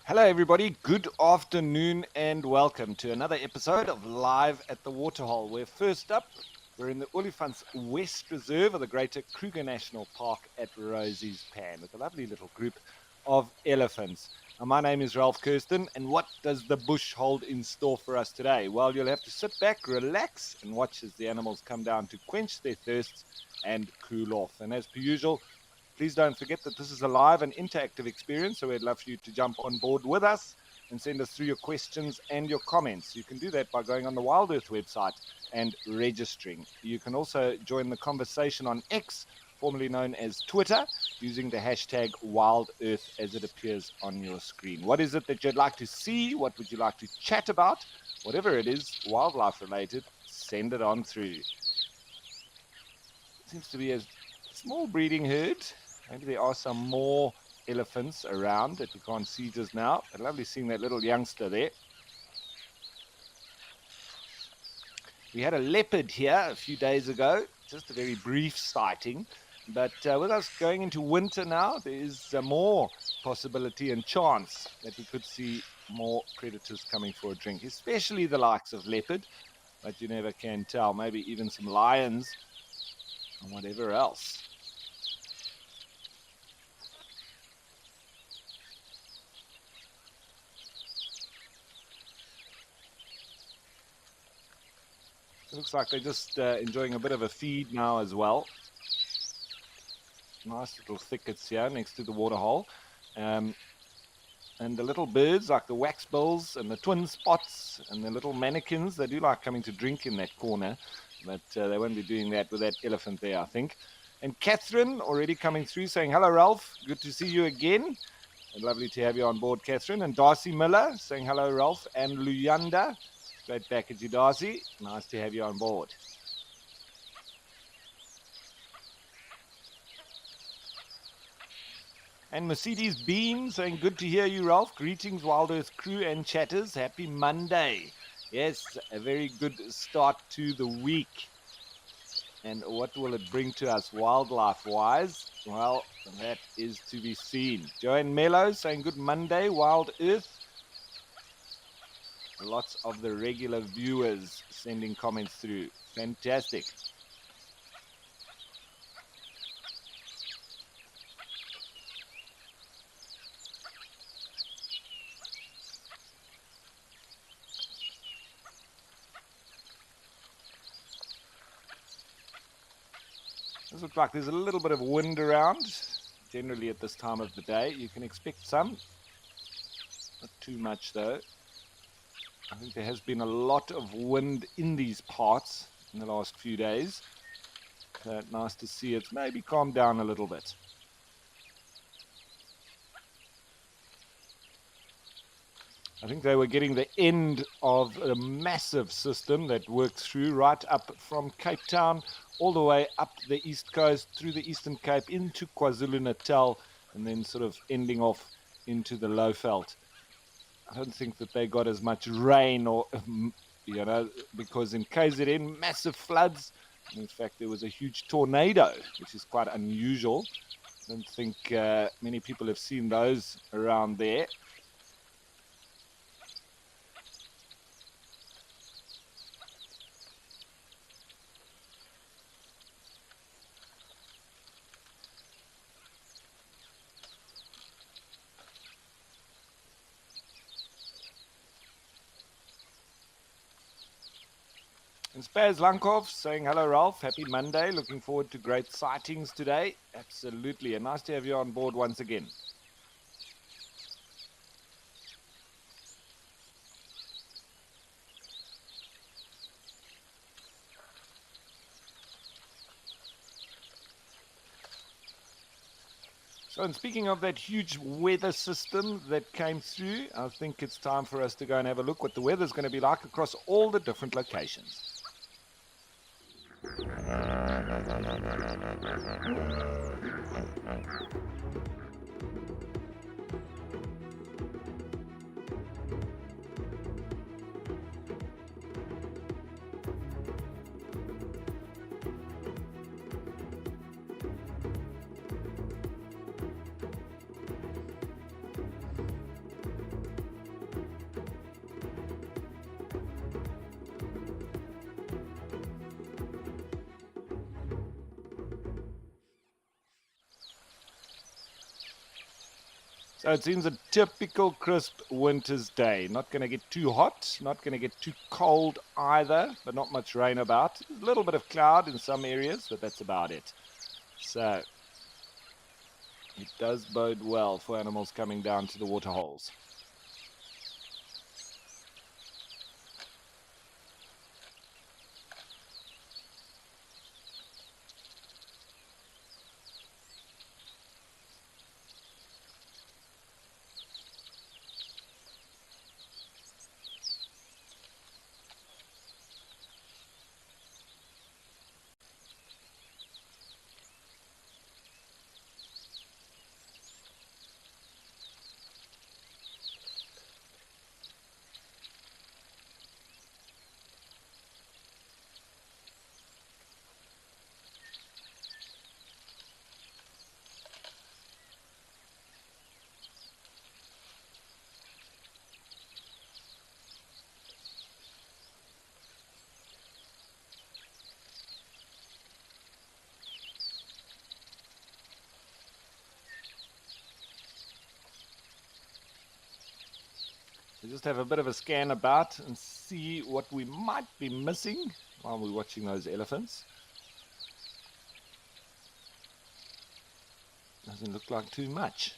Hello, everybody. Good afternoon and welcome to another episode of Live at the Waterhole. Where first up, we're in the Olifants West Reserve of the Greater Kruger National Park at Rosie's Pan with a lovely little group of elephants. Now, my name is Ralph Kirsten, and what does the bush hold in store for us today? Well, you'll have to sit back, relax, and watch as the animals come down to quench their thirsts and cool off. And as per usual, please don't forget that this is a live and interactive experience, so we'd love for you to jump on board with us and send us through your questions and your comments. You can do that by going on the WildEarth website and registering. You can also join the conversation on X, formerly known as Twitter, using the hashtag WildEarth as it appears on your screen. What is it that you'd like to see? What would you like to chat about? Whatever it is, wildlife related, send it on through. Seems to be a small breeding herd. Maybe there are some more elephants around that we can't see just now. But lovely seeing that little youngster there. We had a leopard here a few days ago, just a very brief sighting. But with us going into winter now, there is more possibility and chance that we could see more predators coming for a drink, especially the likes of leopard. But you never can tell. Maybe even some lions and whatever else. It looks like they're just enjoying a bit of a feed now as well. Nice little thickets here next to the waterhole. And the little birds like the waxbills and the twin spots and the little mannequins, they do like coming to drink in that corner. But they won't be doing that with that elephant there, I think. And Catherine already coming through saying, hello, Ralph. Good to see you again. And lovely to have you on board, Catherine. And Darcy Miller saying, hello, Ralph. And Luyanda. Straight back at you, Darcy. Nice to have you on board. And Mercedes Bean saying, good to hear you, Ralph. Greetings, WildEarth crew and chatters. Happy Monday. Yes, a very good start to the week. And what will it bring to us wildlife-wise? Well, that is to be seen. Joanne Mello saying, good Monday, WildEarth. Lots of the regular viewers sending comments through. Fantastic. This looks like there's a little bit of wind around. Generally at this time of the day, you can expect some. Not too much though. I think there has been a lot of wind in these parts in the last few days. Nice to see it's maybe calmed down a little bit. I think they were getting the end of a massive system that worked through right up from Cape Town all the way up the east coast through the Eastern Cape into KwaZulu-Natal and then sort of ending off into the Lowveld. I don't think that they got as much rain or, because in KZN, massive floods. In fact, there was a huge tornado, which is quite unusual. I don't think many people have seen those around there. And Spaz Lankov saying, hello, Ralph. Happy Monday. Looking forward to great sightings today. Absolutely. And nice to have you on board once again. So, and speaking of that huge weather system that came through, I think it's time for us to go and have a look what the weather's going to be like across all the different locations. So it seems a typical crisp winter's day. Not going to get too hot, not going to get too cold either, but not much rain about. A little bit of cloud in some areas, but that's about it. So it does bode well for animals coming down to the waterholes. We just have a bit of a scan about and see what we might be missing while we're watching those elephants. Doesn't look like too much.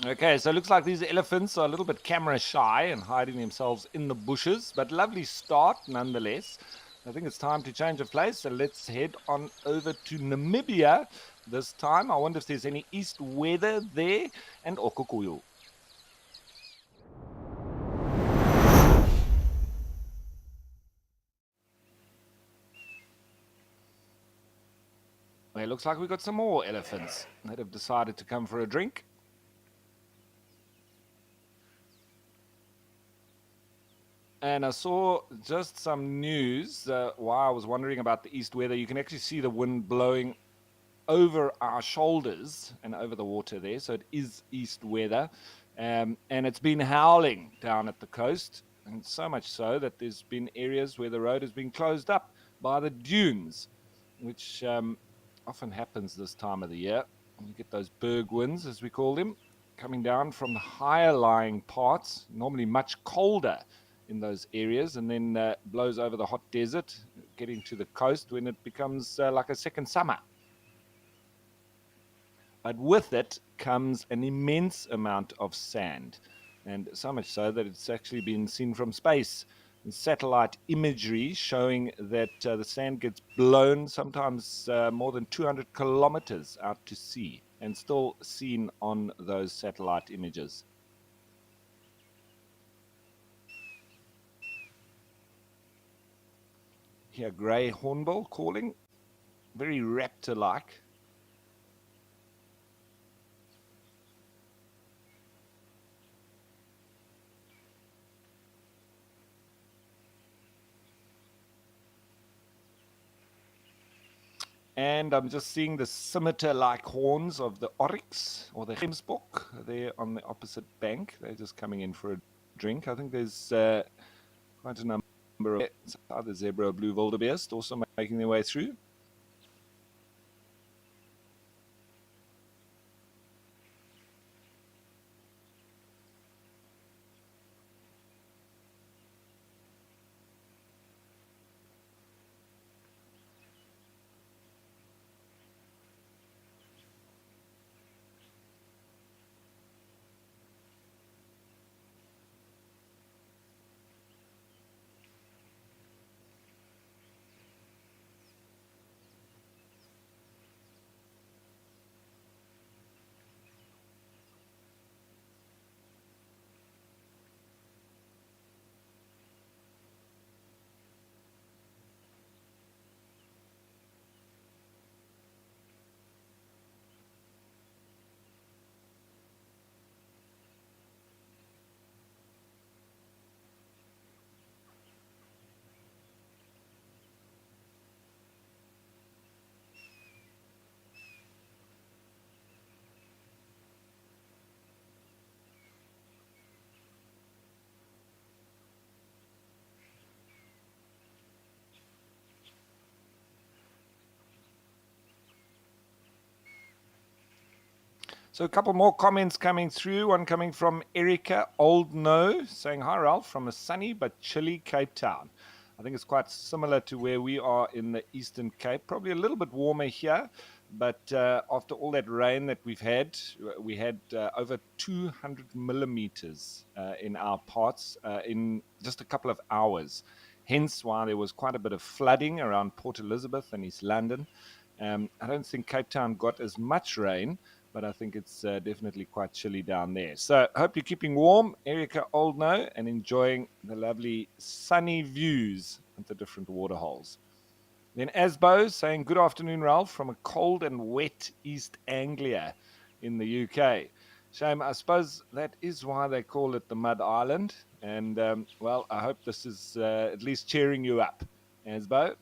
Okay, so it looks like these elephants are a little bit camera shy and hiding themselves in the bushes, but lovely start nonetheless. I think it's time to change of place, so let's head on over to Namibia this time. I wonder if there's any east weather there, and Okukuyu. Well, it looks like we've got some more elephants that have decided to come for a drink. And I saw just some news while I was wondering about the east weather. You can actually see the wind blowing over our shoulders and over the water there. So it is east weather. And it's been howling down at the coast. And so much so that there's been areas where the road has been closed up by the dunes, which often happens this time of the year. You get those berg winds, as we call them, coming down from the higher lying parts, normally much colder in those areas, and then blows over the hot desert, getting to the coast when it becomes like a second summer. But with it comes an immense amount of sand, and so much so that it's actually been seen from space. And satellite imagery showing that the sand gets blown sometimes more than 200 kilometers out to sea, and still seen on those satellite images. Here, grey hornbill calling, very raptor-like. And I'm just seeing the scimitar-like horns of the oryx or the gemsbok there on the opposite bank. They're just coming in for a drink. I think there's quite a number It's either zebra or blue wildebeest also making their way through. So a couple more comments coming through. One coming from Erica Oldno saying, "Hi Ralph, from a sunny but chilly Cape Town." I think it's quite similar to where we are in the Eastern Cape. Probably a little bit warmer here, but after all that rain that we had over 200 millimeters in our parts in just a couple of hours. Hence why there was quite a bit of flooding around Port Elizabeth and East London. I don't think Cape Town got as much rain, but I think it's definitely quite chilly down there. So I hope you're keeping warm, Erica Oldno, and enjoying the lovely sunny views at the different waterholes. Then Asbo saying, "Good afternoon, Ralph, from a cold and wet East Anglia in the UK." Shame, I suppose that is why they call it the Mud Island. And, well, I hope this is at least cheering you up, Asbo.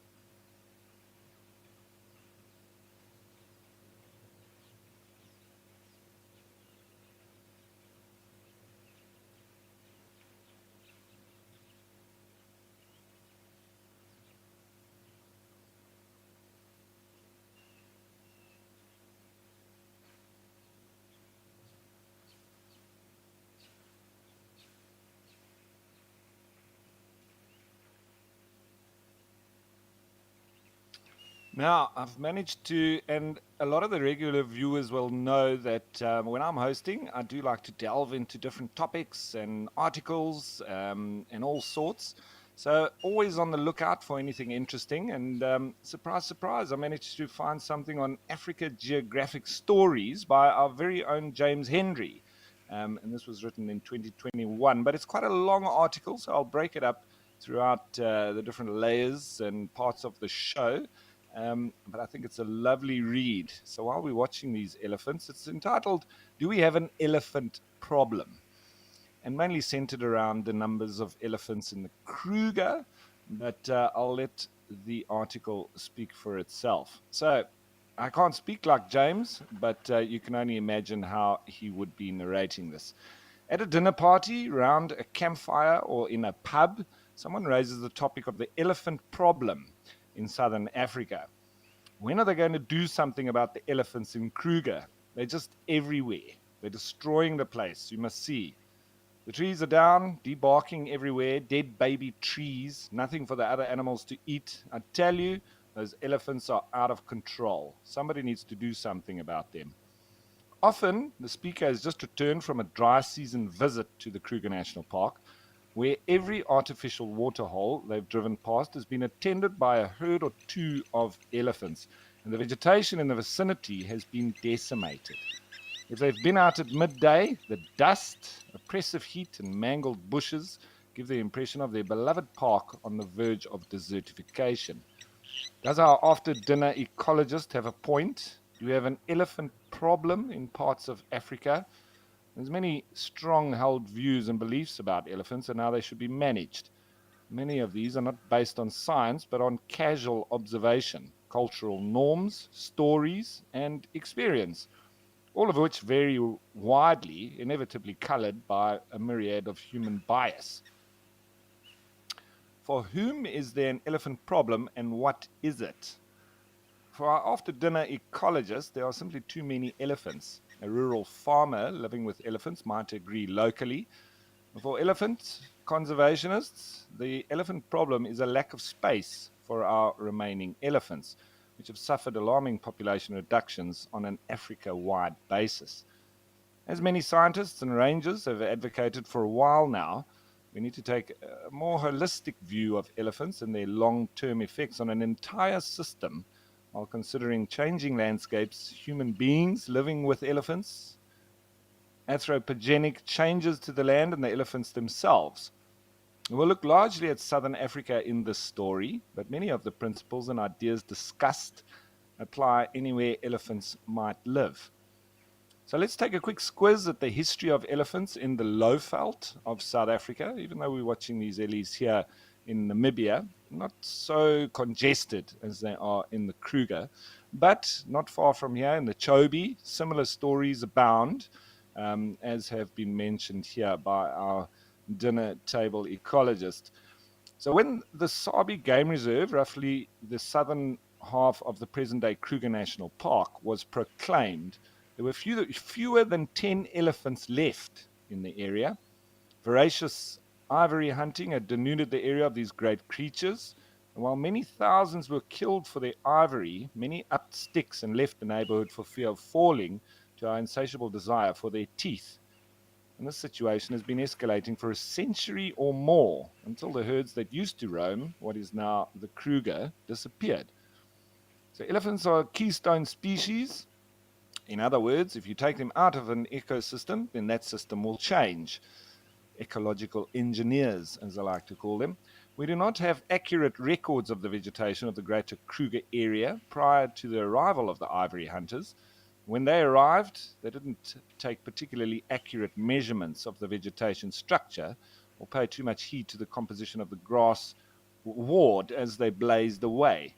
Now, I've managed to, and a lot of the regular viewers will know that when I'm hosting, I do like to delve into different topics and articles and all sorts. So, always on the lookout for anything interesting. And surprise, surprise, I managed to find something on Africa Geographic Stories by our very own James Henry. And this was written in 2021, but it's quite a long article, so I'll break it up throughout the different layers and parts of the show. But I think it's a lovely read. So while we're watching these elephants, it's entitled, "Do We Have an Elephant Problem?" And mainly centered around the numbers of elephants in the Kruger, but I'll let the article speak for itself. So I can't speak like James, but you can only imagine how he would be narrating this. At a dinner party, round a campfire, or in a pub, someone raises the topic of the elephant problem in southern Africa. When are they going to do something about the elephants in Kruger? They're just everywhere. They're destroying the place. You must see. The trees are down, debarking everywhere, dead baby trees, nothing for the other animals to eat. I tell you, those elephants are out of control. Somebody needs to do something about them. Often, the speaker has just returned from a dry season visit to the Kruger National Park, where every artificial waterhole they've driven past has been attended by a herd or two of elephants, and the vegetation in the vicinity has been decimated. If they've been out at midday, the dust, oppressive heat, and mangled bushes give the impression of their beloved park on the verge of desertification. Does our after dinner ecologist have a point? Do we have an elephant problem in parts of Africa? There's many strong held views and beliefs about elephants and how they should be managed. Many of these are not based on science, but on casual observation, cultural norms, stories, and experience, all of which vary widely, inevitably colored by a myriad of human bias. For whom is there an elephant problem, and what is it? For our after-dinner ecologist, there are simply too many elephants. A rural farmer living with elephants might agree locally. For elephant conservationists, the elephant problem is a lack of space for our remaining elephants, which have suffered alarming population reductions on an Africa-wide basis. As many scientists and rangers have advocated for a while now, we need to take a more holistic view of elephants and their long-term effects on an entire system while considering changing landscapes, human beings living with elephants, anthropogenic changes to the land, and the elephants themselves. We'll look largely at southern Africa in this story, but many of the principles and ideas discussed apply anywhere elephants might live. So let's take a quick squiz at the history of elephants in the Lowveld of South Africa. Even though we're watching these ellies here in Namibia, not so congested as they are in the Kruger, but not far from here in the Chobe, similar stories abound, as have been mentioned here by our dinner table ecologist. So when the Sabi Game Reserve, roughly the southern half of the present-day Kruger National Park, was proclaimed, there were fewer than 10 elephants left in the area. Voracious ivory hunting had denuded the area of these great creatures, and while many thousands were killed for their ivory, many upped sticks and left the neighborhood for fear of falling to our insatiable desire for their teeth. And this situation has been escalating for a century or more until the herds that used to roam what is now the Kruger disappeared. So elephants are a keystone species. In other words, if you take them out of an ecosystem, then that system will change. Ecological engineers, as I like to call them. We do not have accurate records of the vegetation of the greater Kruger area prior to the arrival of the ivory hunters. When they arrived, they didn't take particularly accurate measurements of the vegetation structure or pay too much heed to the composition of the grass ward as they blazed away.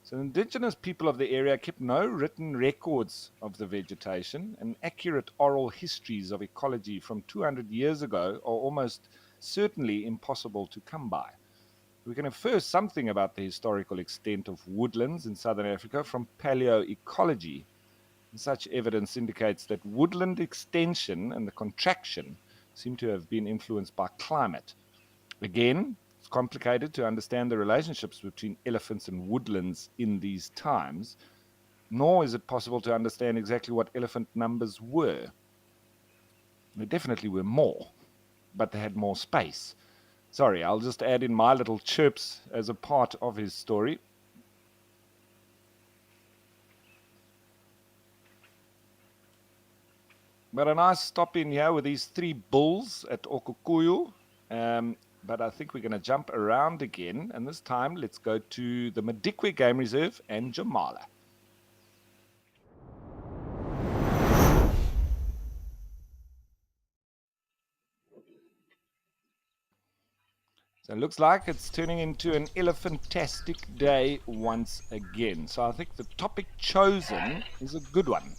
So the indigenous people of the area kept no written records of the vegetation, and accurate oral histories of ecology from 200 years ago are almost certainly impossible to come by. We can infer something about the historical extent of woodlands in southern Africa from paleoecology. Such evidence indicates that woodland extension and the contraction seem to have been influenced by climate. Again, it's complicated to understand the relationships between elephants and woodlands in these times, nor is it possible to understand exactly what elephant numbers were. There definitely were more, but they had more space. Sorry, I'll just add in my little chirps as a part of his story. But a nice stop in here with these three bulls at Okukuyu. But I think we're going to jump around again. And this time, let's go to the Madikwe Game Reserve and Jamala. So it looks like it's turning into an elephantastic day once again. So I think the topic chosen is a good one.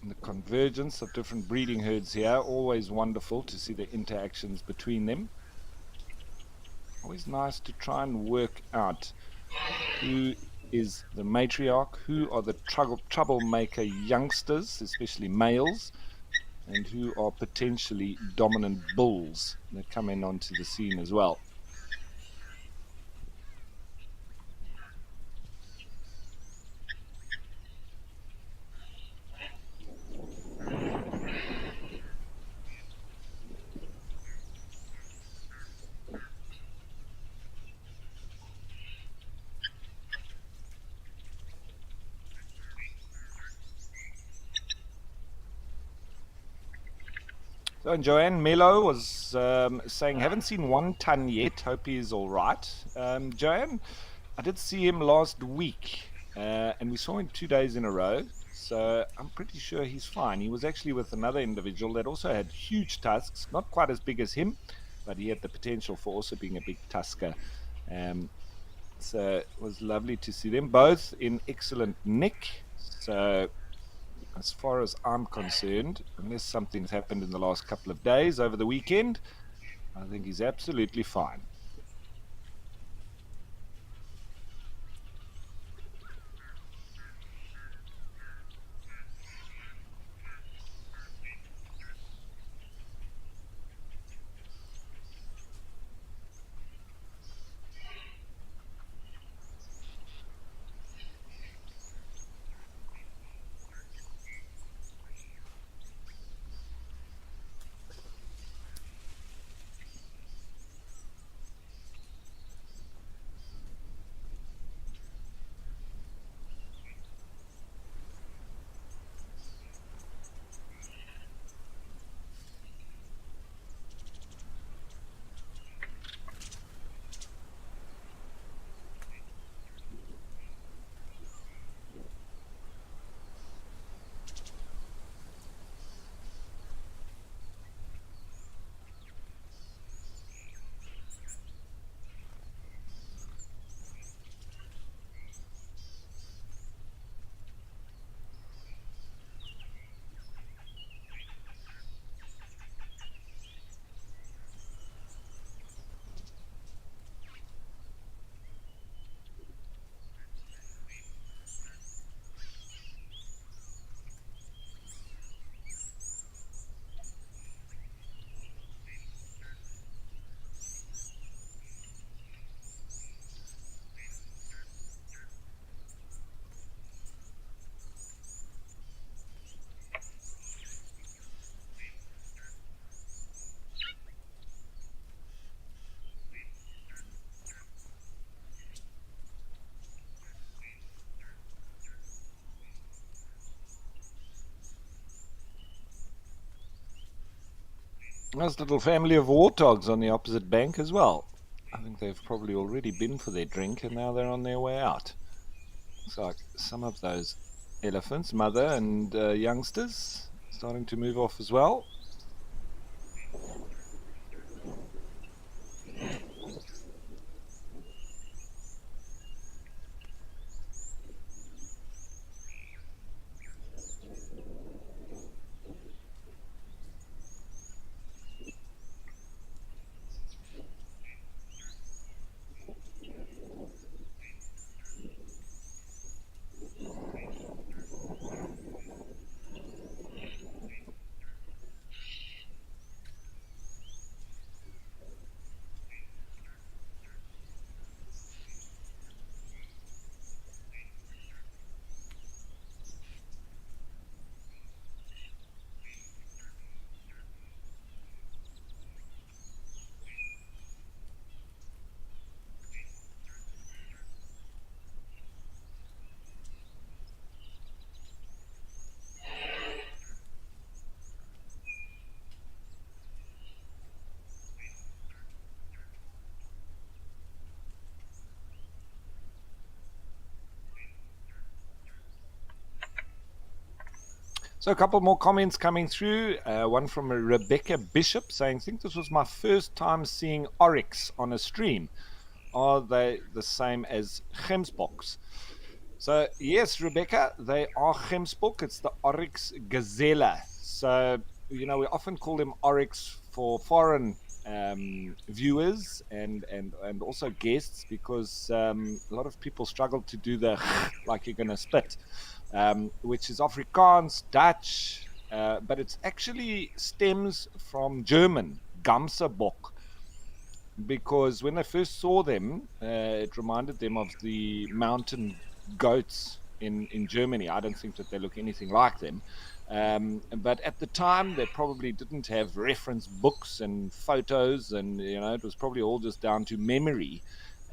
And the convergence of different breeding herds here, always wonderful to see the interactions between them. Always nice to try and work out who is the matriarch, who are the troublemaker youngsters, especially males, and who are potentially dominant bulls that come in onto the scene as well. So, and Joanne Mello was saying, haven't seen 1 ton yet, hope he's all right. Joanne, I did see him last week, and we saw him 2 days in a row, so I'm pretty sure he's fine. He was actually with another individual that also had huge tusks, not quite as big as him, but he had the potential for also being a big tusker. So it was lovely to see them both in excellent nick. So as far as I'm concerned, unless something's happened in the last couple of days over the weekend, I think he's absolutely fine. Nice little family of warthogs on the opposite bank as well. I think they've probably already been for their drink and now they're on their way out. Looks like some of those elephants, mother and youngsters, starting to move off as well. So a couple more comments coming through. One from Rebecca Bishop saying, I think this was my first time seeing oryx on a stream. Are they the same as gemsboks? So yes, Rebecca, they are gemsbok. It's the oryx gazelle. So, we often call them oryx for foreign viewers and also guests because a lot of people struggle to do the like you're going to spit. Which is Afrikaans, Dutch, but it actually stems from German, Gamsebok, because when they first saw them, it reminded them of the mountain goats in Germany. I don't think that they look anything like them. But at the time, they probably didn't have reference books and photos, and it was probably all just down to memory.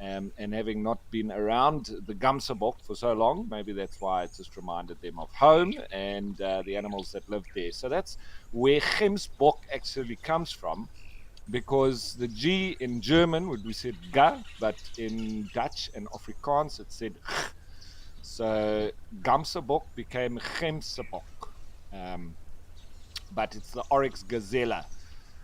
And having not been around the Gamsebok for so long, maybe that's why it just reminded them of home and the animals that lived there. So that's where Gemsbok actually comes from, because the G in German would be said ga, but in Dutch and Afrikaans it said g. So Gamsebok became Gemsebok. But it's the oryx gazelle.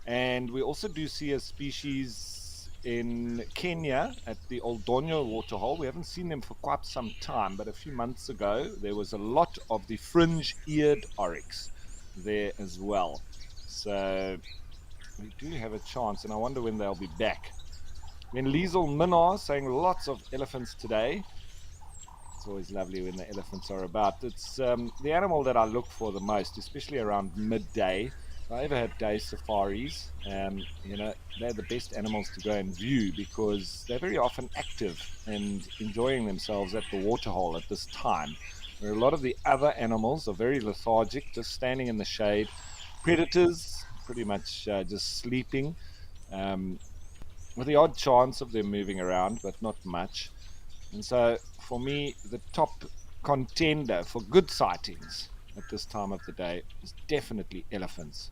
And we also do see a species in Kenya at the Oldonyo Waterhole. We haven't seen them for quite some time, but a few months ago there was a lot of the fringe-eared oryx there as well. So we do have a chance, and I wonder when they'll be back. Then Liesel Minnar saying lots of elephants today. It's always lovely when the elephants are about. It's the animal that I look for the most, especially around midday. If I ever had day safaris, they're the best animals to go and view because they're very often active and enjoying themselves at the waterhole at this time, where a lot of the other animals are very lethargic, just standing in the shade. Predators pretty much just sleeping, um, with the odd chance of them moving around, but not much. And so, for me, the top contender for good sightings at this time of the day is definitely elephants.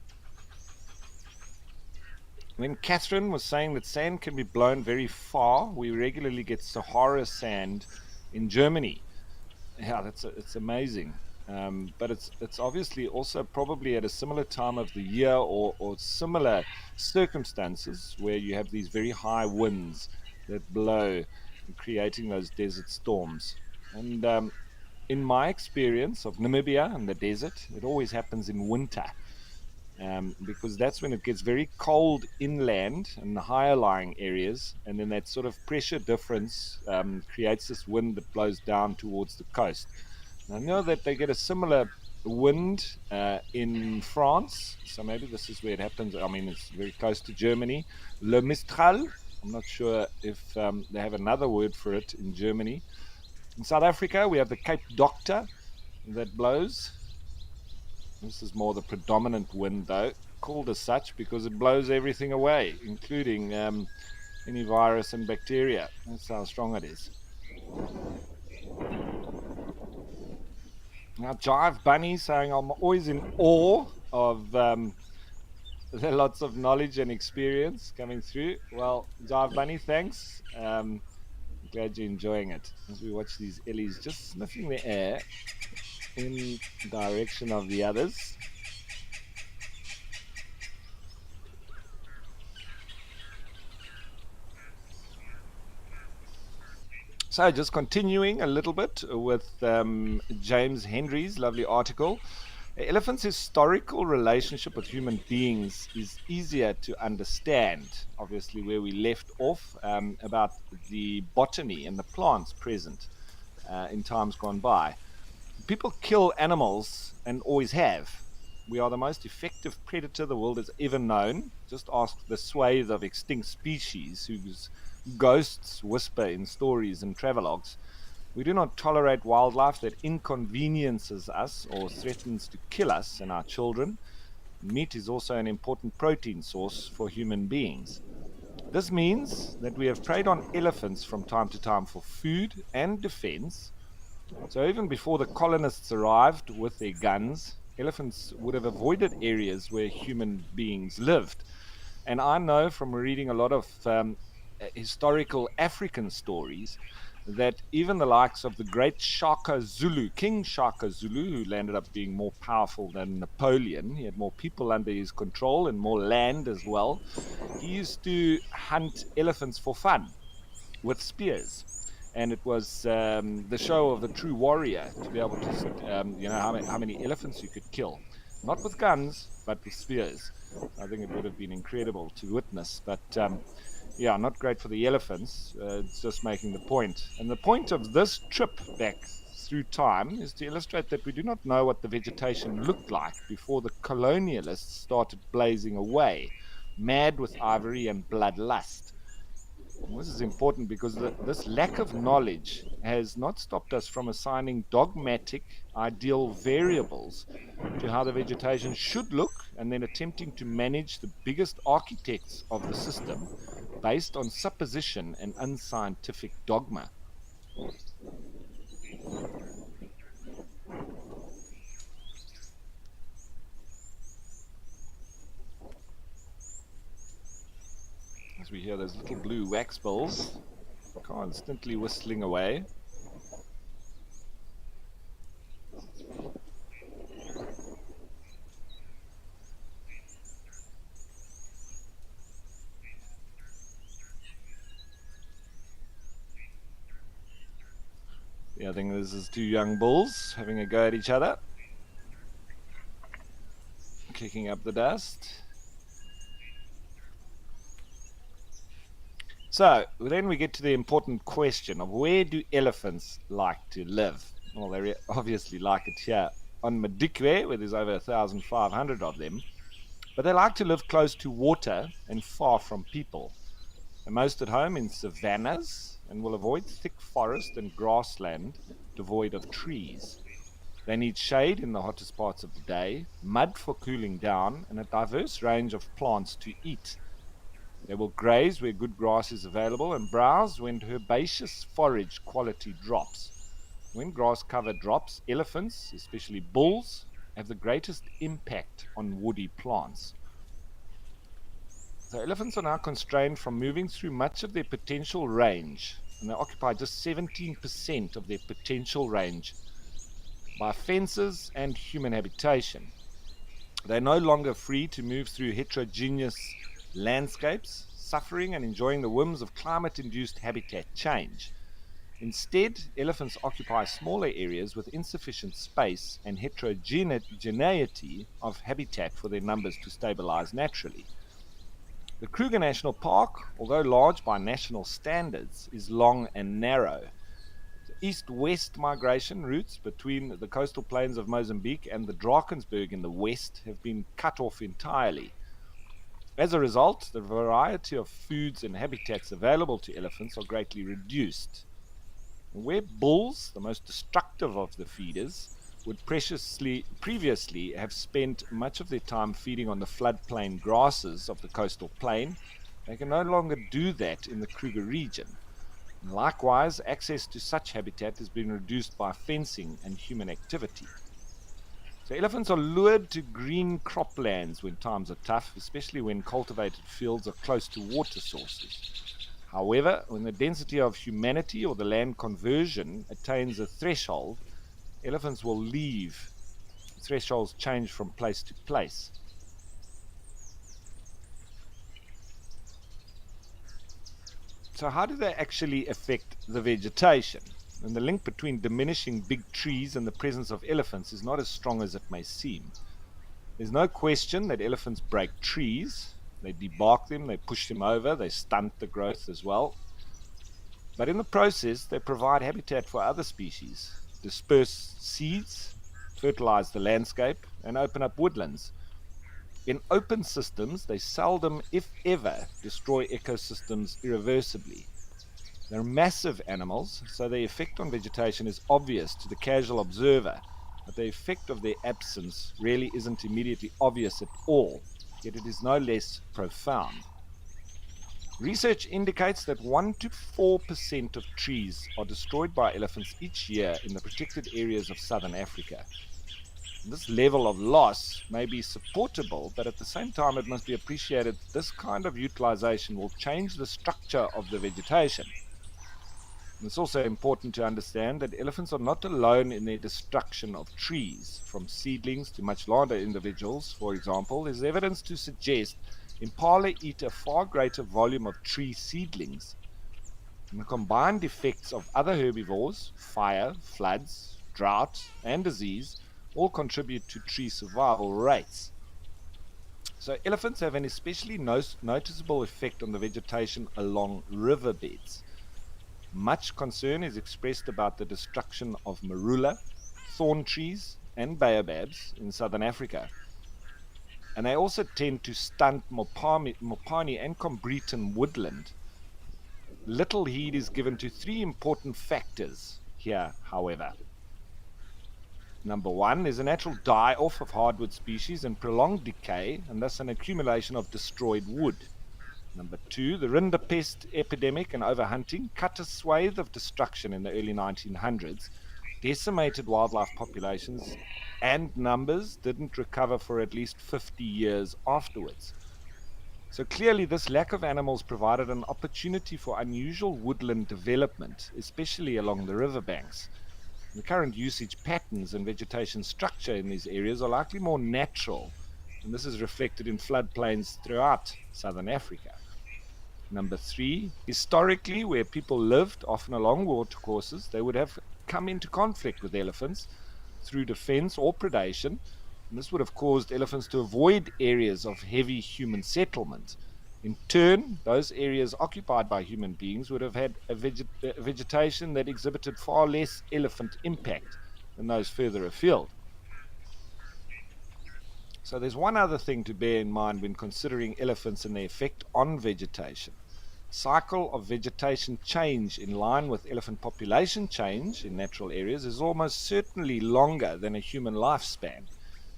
When Catherine was saying that sand can be blown very far, we regularly get Sahara sand in Germany. Yeah, it's amazing. But it's obviously also probably at a similar time of the year or similar circumstances where you have these very high winds that blow, creating those desert storms. And in my experience of Namibia and the desert, it always happens in winter, because that's when it gets very cold inland in the higher lying areas, and then that sort of pressure difference creates this wind that blows down towards the coast. And I know that they get a similar wind in France, so maybe this is where it happens. I mean, it's very close to Germany. Le Mistral. I'm not sure if they have another word for it in Germany. In South Africa, we have the Cape Doctor that blows. This is more the predominant wind, though, called as such because it blows everything away, including any virus and bacteria. That's how strong it is. Now, Jive Bunny saying, I'm always in awe of the lots of knowledge and experience coming through. Well, Jive Bunny, thanks. Glad you're enjoying it as we watch these ellies just sniffing the air in direction of the others. So, just continuing a little bit with James Henry's lovely article. Elephants' historical relationship with human beings is easier to understand, obviously, where we left off about the botany and the plants present in times gone by. People kill animals and always have. We are the most effective predator the world has ever known. Just ask the swathe of extinct species whose ghosts whisper in stories and travelogues. We do not tolerate wildlife that inconveniences us or threatens to kill us and our children. Meat is also an important protein source for human beings. This means that we have preyed on elephants from time to time for food and defense. So even before the colonists arrived with their guns, elephants would have avoided areas where human beings lived. And I know from reading a lot of historical African stories that even the likes of the great Shaka Zulu, King Shaka Zulu, who landed up being more powerful than Napoleon, he had more people under his control and more land as well. He used to hunt elephants for fun with spears. And it was the show of the true warrior to be able to, how many elephants you could kill. Not with guns, but with spears. I think it would have been incredible to witness. But yeah, not great for the elephants. It's just making the point. And the point of this trip back through time is to illustrate that we do not know what the vegetation looked like before the colonialists started blazing away, mad with ivory and bloodlust. This is important because this lack of knowledge has not stopped us from assigning dogmatic ideal variables to how the vegetation should look and then attempting to manage the biggest architects of the system based on supposition and unscientific dogma. As we hear those little blue wax bills constantly whistling away. Yeah, I think this is two young bulls having a go at each other, kicking up the dust. So then we get to the important question of where do elephants like to live? Well, they obviously like it here on Madikwe, where there's over 1,500 of them, but they like to live close to water and far from people. They're most at home in savannas and will avoid thick forest and grassland devoid of trees. They need shade in the hottest parts of the day, mud for cooling down, and a diverse range of plants to eat. They will graze where good grass is available and browse when herbaceous forage quality drops. When grass cover drops, elephants, especially bulls, have the greatest impact on woody plants. So elephants are now constrained from moving through much of their potential range, and they occupy just 17% of their potential range by fences and human habitation. They're no longer free to move through heterogeneous landscapes, suffering and enjoying the whims of climate-induced habitat change. Instead, elephants occupy smaller areas with insufficient space and heterogeneity of habitat for their numbers to stabilize naturally. The Kruger National Park, although large by national standards, is long and narrow. East-west migration routes between the coastal plains of Mozambique and the Drakensberg in the west have been cut off entirely. As a result, the variety of foods and habitats available to elephants are greatly reduced. Where bulls, the most destructive of the feeders, would previously have spent much of their time feeding on the floodplain grasses of the coastal plain, they can no longer do that in the Kruger region. Likewise, access to such habitat has been reduced by fencing and human activity. So elephants are lured to green croplands when times are tough, especially when cultivated fields are close to water sources. However, when the density of humanity or the land conversion attains a threshold, elephants will leave. Thresholds change from place to place. So how do they actually affect the vegetation? And the link between diminishing big trees and the presence of elephants is not as strong as it may seem. There's no question that elephants break trees. They debark them, they push them over, they stunt the growth as well. But in the process, they provide habitat for other species, disperse seeds, fertilize the landscape, and open up woodlands. In open systems, they seldom, if ever, destroy ecosystems irreversibly. They're massive animals, so the effect on vegetation is obvious to the casual observer, but the effect of their absence really isn't immediately obvious at all, yet it is no less profound. Research indicates that 1 to 4% of trees are destroyed by elephants each year in the protected areas of southern Africa. This level of loss may be supportable, but at the same time it must be appreciated that this kind of utilization will change the structure of the vegetation. And it's also important to understand that elephants are not alone in their destruction of trees. From seedlings to much larger individuals, for example, there's evidence to suggest impala eat a far greater volume of tree seedlings. And the combined effects of other herbivores, fire, floods, drought, and disease all contribute to tree survival rates. So elephants have an especially noticeable effect on the vegetation along riverbeds. Much concern is expressed about the destruction of marula, thorn trees, and baobabs in southern Africa. And they also tend to stunt mopani and combretan woodland. Little heed is given to three important factors here, however. Number one is a natural die-off of hardwood species and prolonged decay, and thus an accumulation of destroyed wood. Number two, the rinderpest epidemic and overhunting cut a swathe of destruction in the early 1900s, decimated wildlife populations, and numbers didn't recover for at least 50 years afterwards. So clearly this lack of animals provided an opportunity for unusual woodland development, especially along the riverbanks. The current usage patterns and vegetation structure in these areas are likely more natural, and this is reflected in floodplains throughout southern Africa. Number three, historically, where people lived, often along watercourses, they would have come into conflict with elephants through defense or predation. And this would have caused elephants to avoid areas of heavy human settlement. In turn, those areas occupied by human beings would have had a vegetation that exhibited far less elephant impact than those further afield. So there's one other thing to bear in mind when considering elephants and their effect on vegetation. Cycle of vegetation change in line with elephant population change in natural areas is almost certainly longer than a human lifespan.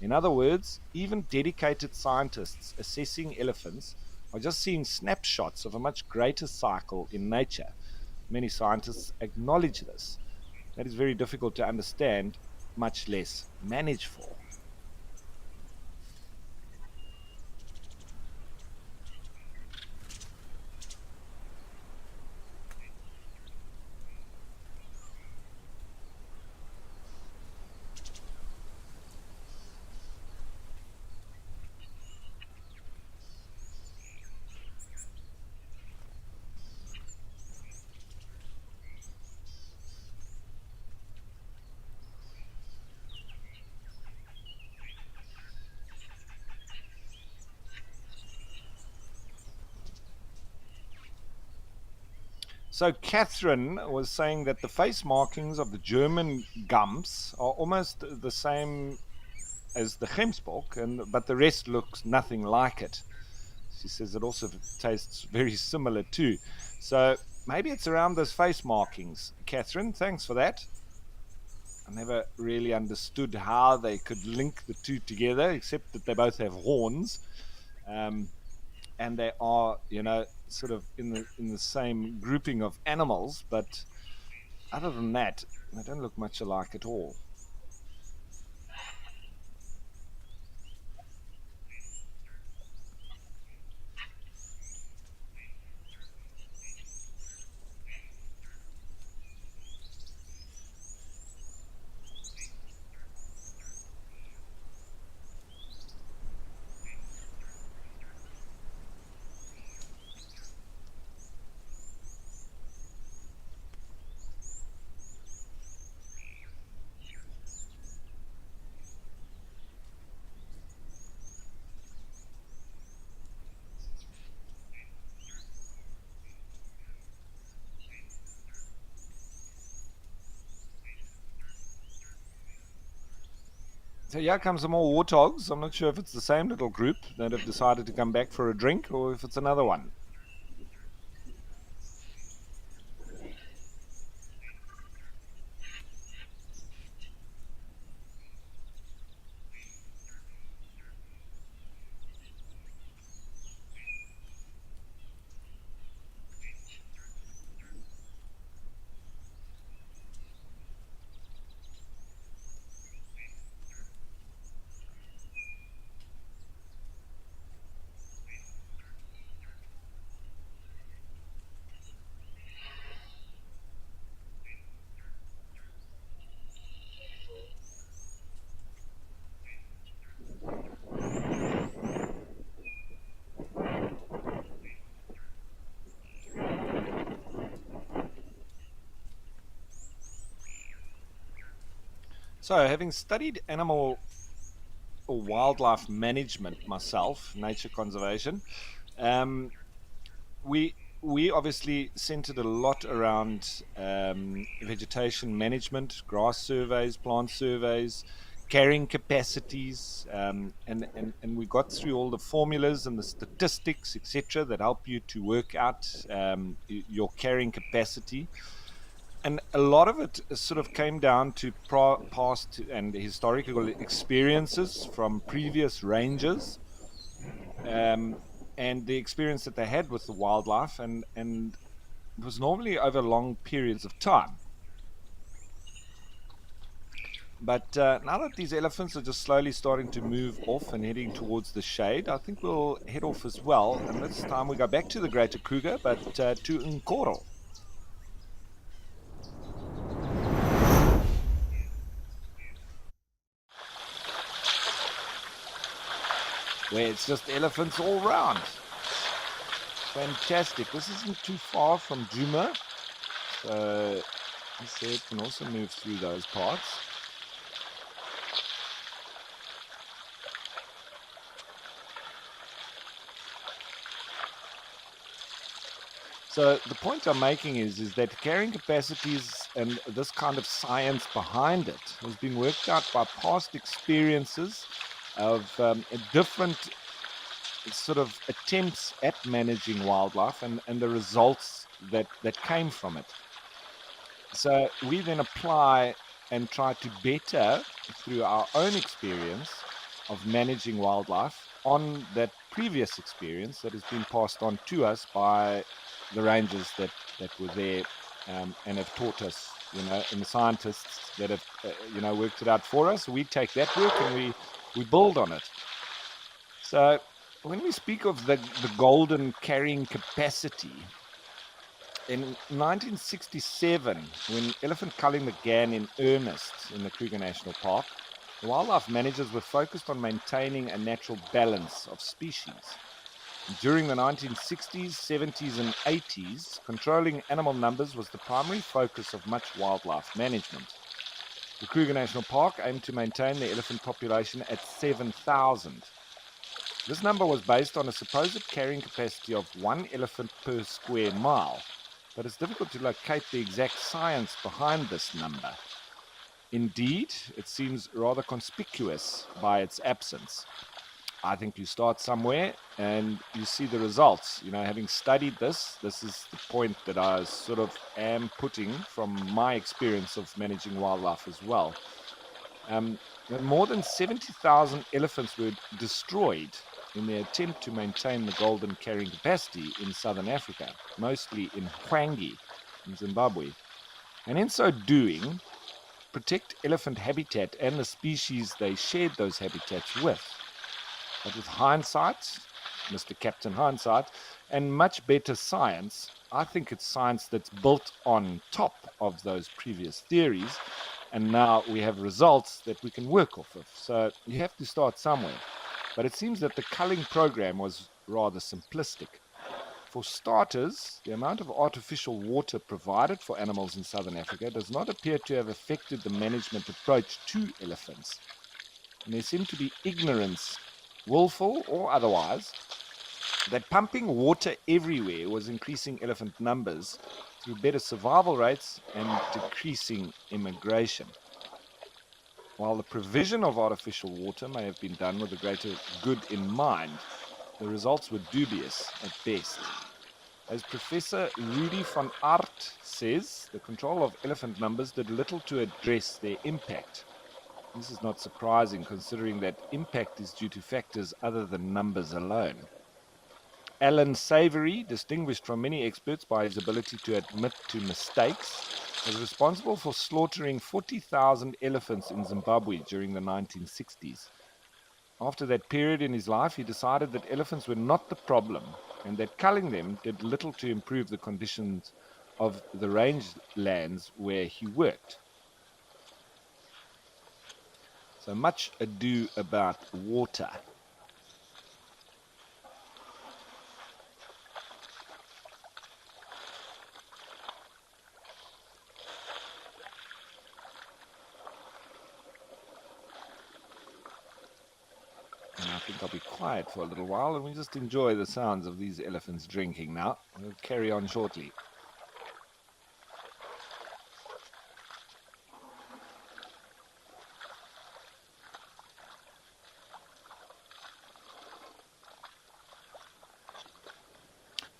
In other words, even dedicated scientists assessing elephants are just seeing snapshots of a much greater cycle in nature. Many scientists acknowledge this. That is very difficult to understand, much less manage for. So Catherine was saying that the face markings of the German gums are almost the same as the gemsbok, but the rest looks nothing like it. She says it also tastes very similar too. So maybe it's around those face markings. Catherine, thanks for that. I never really understood how they could link the two together, except that they both have horns. And they are, sort of in the same grouping of animals, but other than that, they don't look much alike at all. So here comes some more warthogs. I'm not sure if it's the same little group that have decided to come back for a drink or if it's another one. So, having studied animal or wildlife management myself, nature conservation, we obviously centered a lot around vegetation management, grass surveys, plant surveys, carrying capacities, and we got through all the formulas and the statistics, etc., that help you to work out your carrying capacity. And a lot of it sort of came down to past and historical experiences from previous rangers, and the experience that they had with the wildlife, and it was normally over long periods of time. But now that these elephants are just slowly starting to move off and heading towards the shade, I think we'll head off as well. And this time we go back to the Greater Kruger, but to Nkoro, where it's just elephants all round. Fantastic. This isn't too far from Djuma, so So it can also move through those parts. So the point I'm making is that carrying capacities and this kind of science behind it has been worked out by past experiences of different sort of attempts at managing wildlife and the results that came from it. So we then apply and try to better through our own experience of managing wildlife on that previous experience that has been passed on to us by the rangers that were there and have taught us, and the scientists that have, worked it out for us. We take that work and we build on it. So when we speak of the golden carrying capacity, in 1967, when elephant culling began in earnest in the Kruger National Park, the wildlife managers were focused on maintaining a natural balance of species. During the 1960s, 70s, and 80s, controlling animal numbers was the primary focus of much wildlife management. The Kruger National Park aimed to maintain the elephant population at 7,000. This number was based on a supposed carrying capacity of 1 elephant per square mile, but it's difficult to locate the exact science behind this number. Indeed, it seems rather conspicuous by its absence. I think you start somewhere and you see the results. Having studied this is the point that I sort of am putting from my experience of managing wildlife as well. More than 70,000 elephants were destroyed in their attempt to maintain the golden carrying capacity in southern Africa, mostly in Hwange, in Zimbabwe. And in so doing, protect elephant habitat and the species they shared those habitats with. But with hindsight, Mr. Captain Hindsight, and much better science, I think it's science that's built on top of those previous theories, and now we have results that we can work off of. So you have to start somewhere. But it seems that the culling program was rather simplistic. For starters, the amount of artificial water provided for animals in southern Africa does not appear to have affected the management approach to elephants. And there seemed to be ignorance, willful or otherwise, that pumping water everywhere was increasing elephant numbers through better survival rates and decreasing immigration. While the provision of artificial water may have been done with a greater good in mind, the results were dubious at best. As Professor Rudy van Aert says, the control of elephant numbers did little to address their impact. This is not surprising, considering that impact is due to factors other than numbers alone. Alan Savory, distinguished from many experts by his ability to admit to mistakes, was responsible for slaughtering 40,000 elephants in Zimbabwe during the 1960s. After that period in his life, he decided that elephants were not the problem and that culling them did little to improve the conditions of the rangelands where he worked. So much ado about water. And I think I'll be quiet for a little while and we just enjoy the sounds of these elephants drinking now. We'll carry on shortly.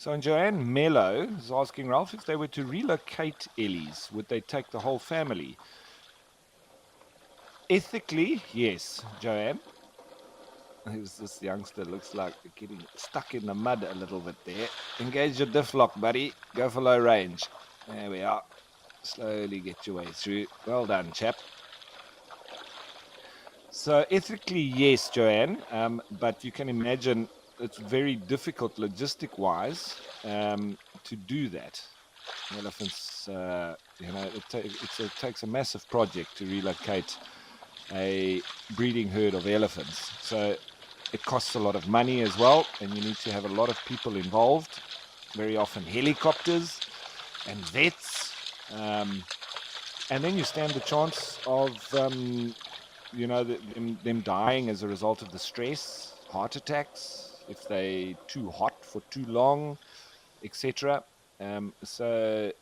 So, and Joanne Mello is asking Ralph, if they were to relocate Ellie's, would they take the whole family? Ethically, yes, Joanne. This youngster looks like getting stuck in the mud a little bit there. Engage your diff lock, buddy. Go for low range. There we are. Slowly get your way through. Well done, chap. So ethically, yes, Joanne. But you can imagine it's very difficult logistic-wise to do that. Elephants, it takes a massive project to relocate a breeding herd of elephants. So it costs a lot of money as well, and you need to have a lot of people involved, very often helicopters and vets. And then you stand the chance of, them dying as a result of the stress, heart attacks, if they're too hot for too long, etc. So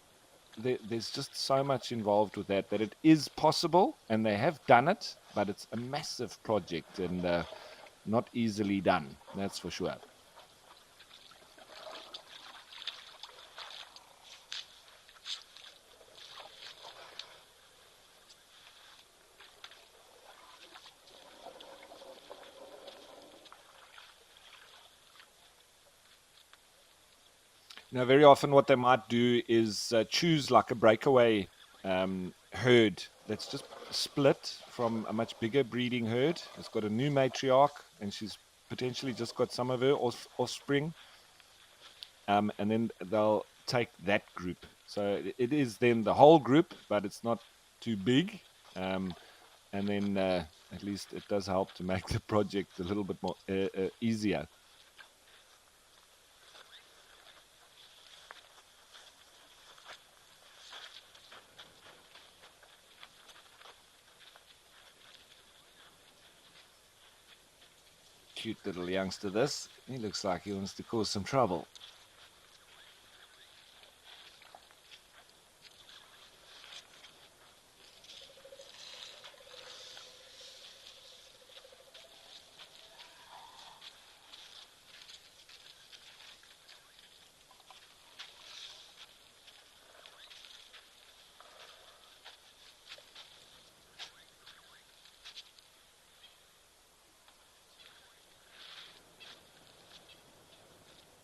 there's just so much involved with that it is possible, and they have done it, but it's a massive project and not easily done, that's for sure. Now, very often what they might do is choose like a breakaway herd that's just split from a much bigger breeding herd. It's got a new matriarch, and she's potentially just got some of her offspring. And then they'll take that group. So it is then the whole group, but it's not too big. And then at least it does help to make the project a little bit more easier. Cute little youngster, this. He looks like he wants to cause some trouble.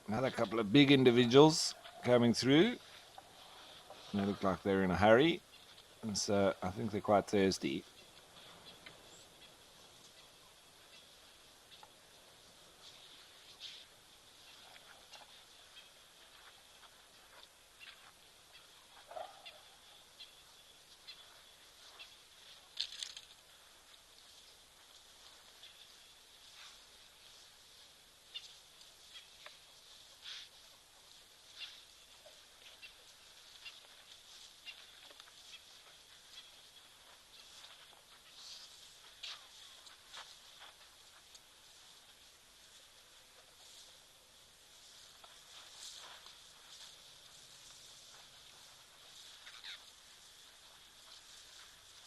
Another couple of big individuals coming through. They look like they're in a hurry, and so I think they're quite thirsty.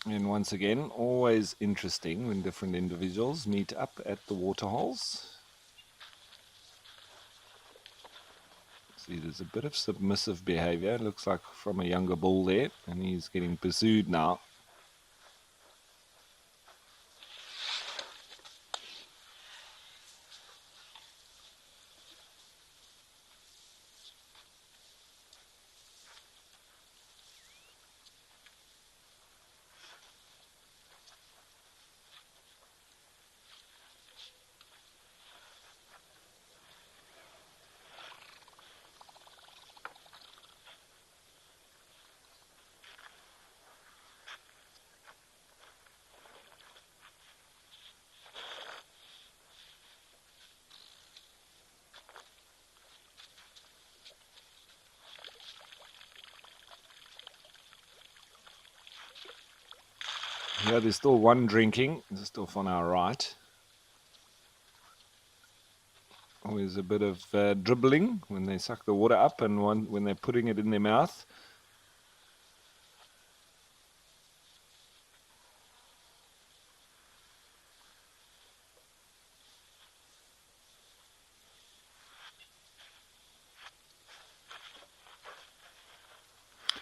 And once again, always interesting when different individuals meet up at the waterholes. See, there's a bit of submissive behavior. It looks like from a younger bull there, and he's getting pursued now. Yeah, there's still one drinking, just off on our right. Always a bit of dribbling when they suck the water up, and one when they're putting it in their mouth.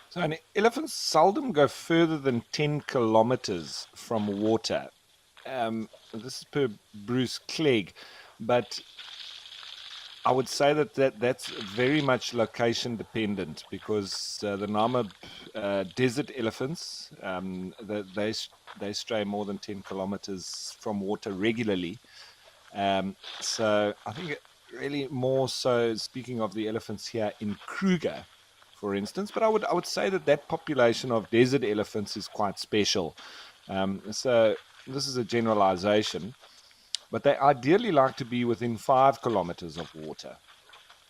So an elephant seldom go further than 10 kilometers from water. This is per Bruce Clegg, but I would say that's very much location dependent, because the Namib desert elephants, they stray more than 10 kilometers from water regularly. So I think really more so, speaking of the elephants here in Kruger, for instance, but I would say that population of desert elephants is quite special. So this is a generalization, but they ideally like to be within 5 kilometers of water.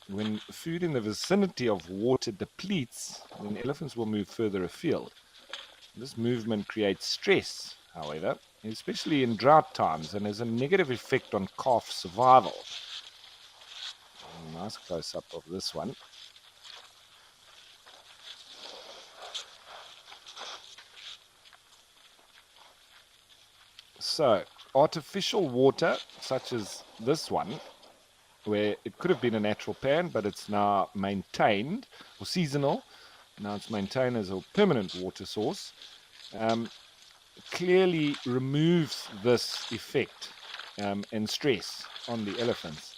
When food in the vicinity of water depletes, then elephants will move further afield. This movement creates stress, however, especially in drought times, and has a negative effect on calf survival. Nice close-up of this one. So, artificial water, such as this one, where it could have been a natural pan, but it's now maintained, or seasonal, now it's maintained as a permanent water source, clearly removes this effect and stress on the elephants.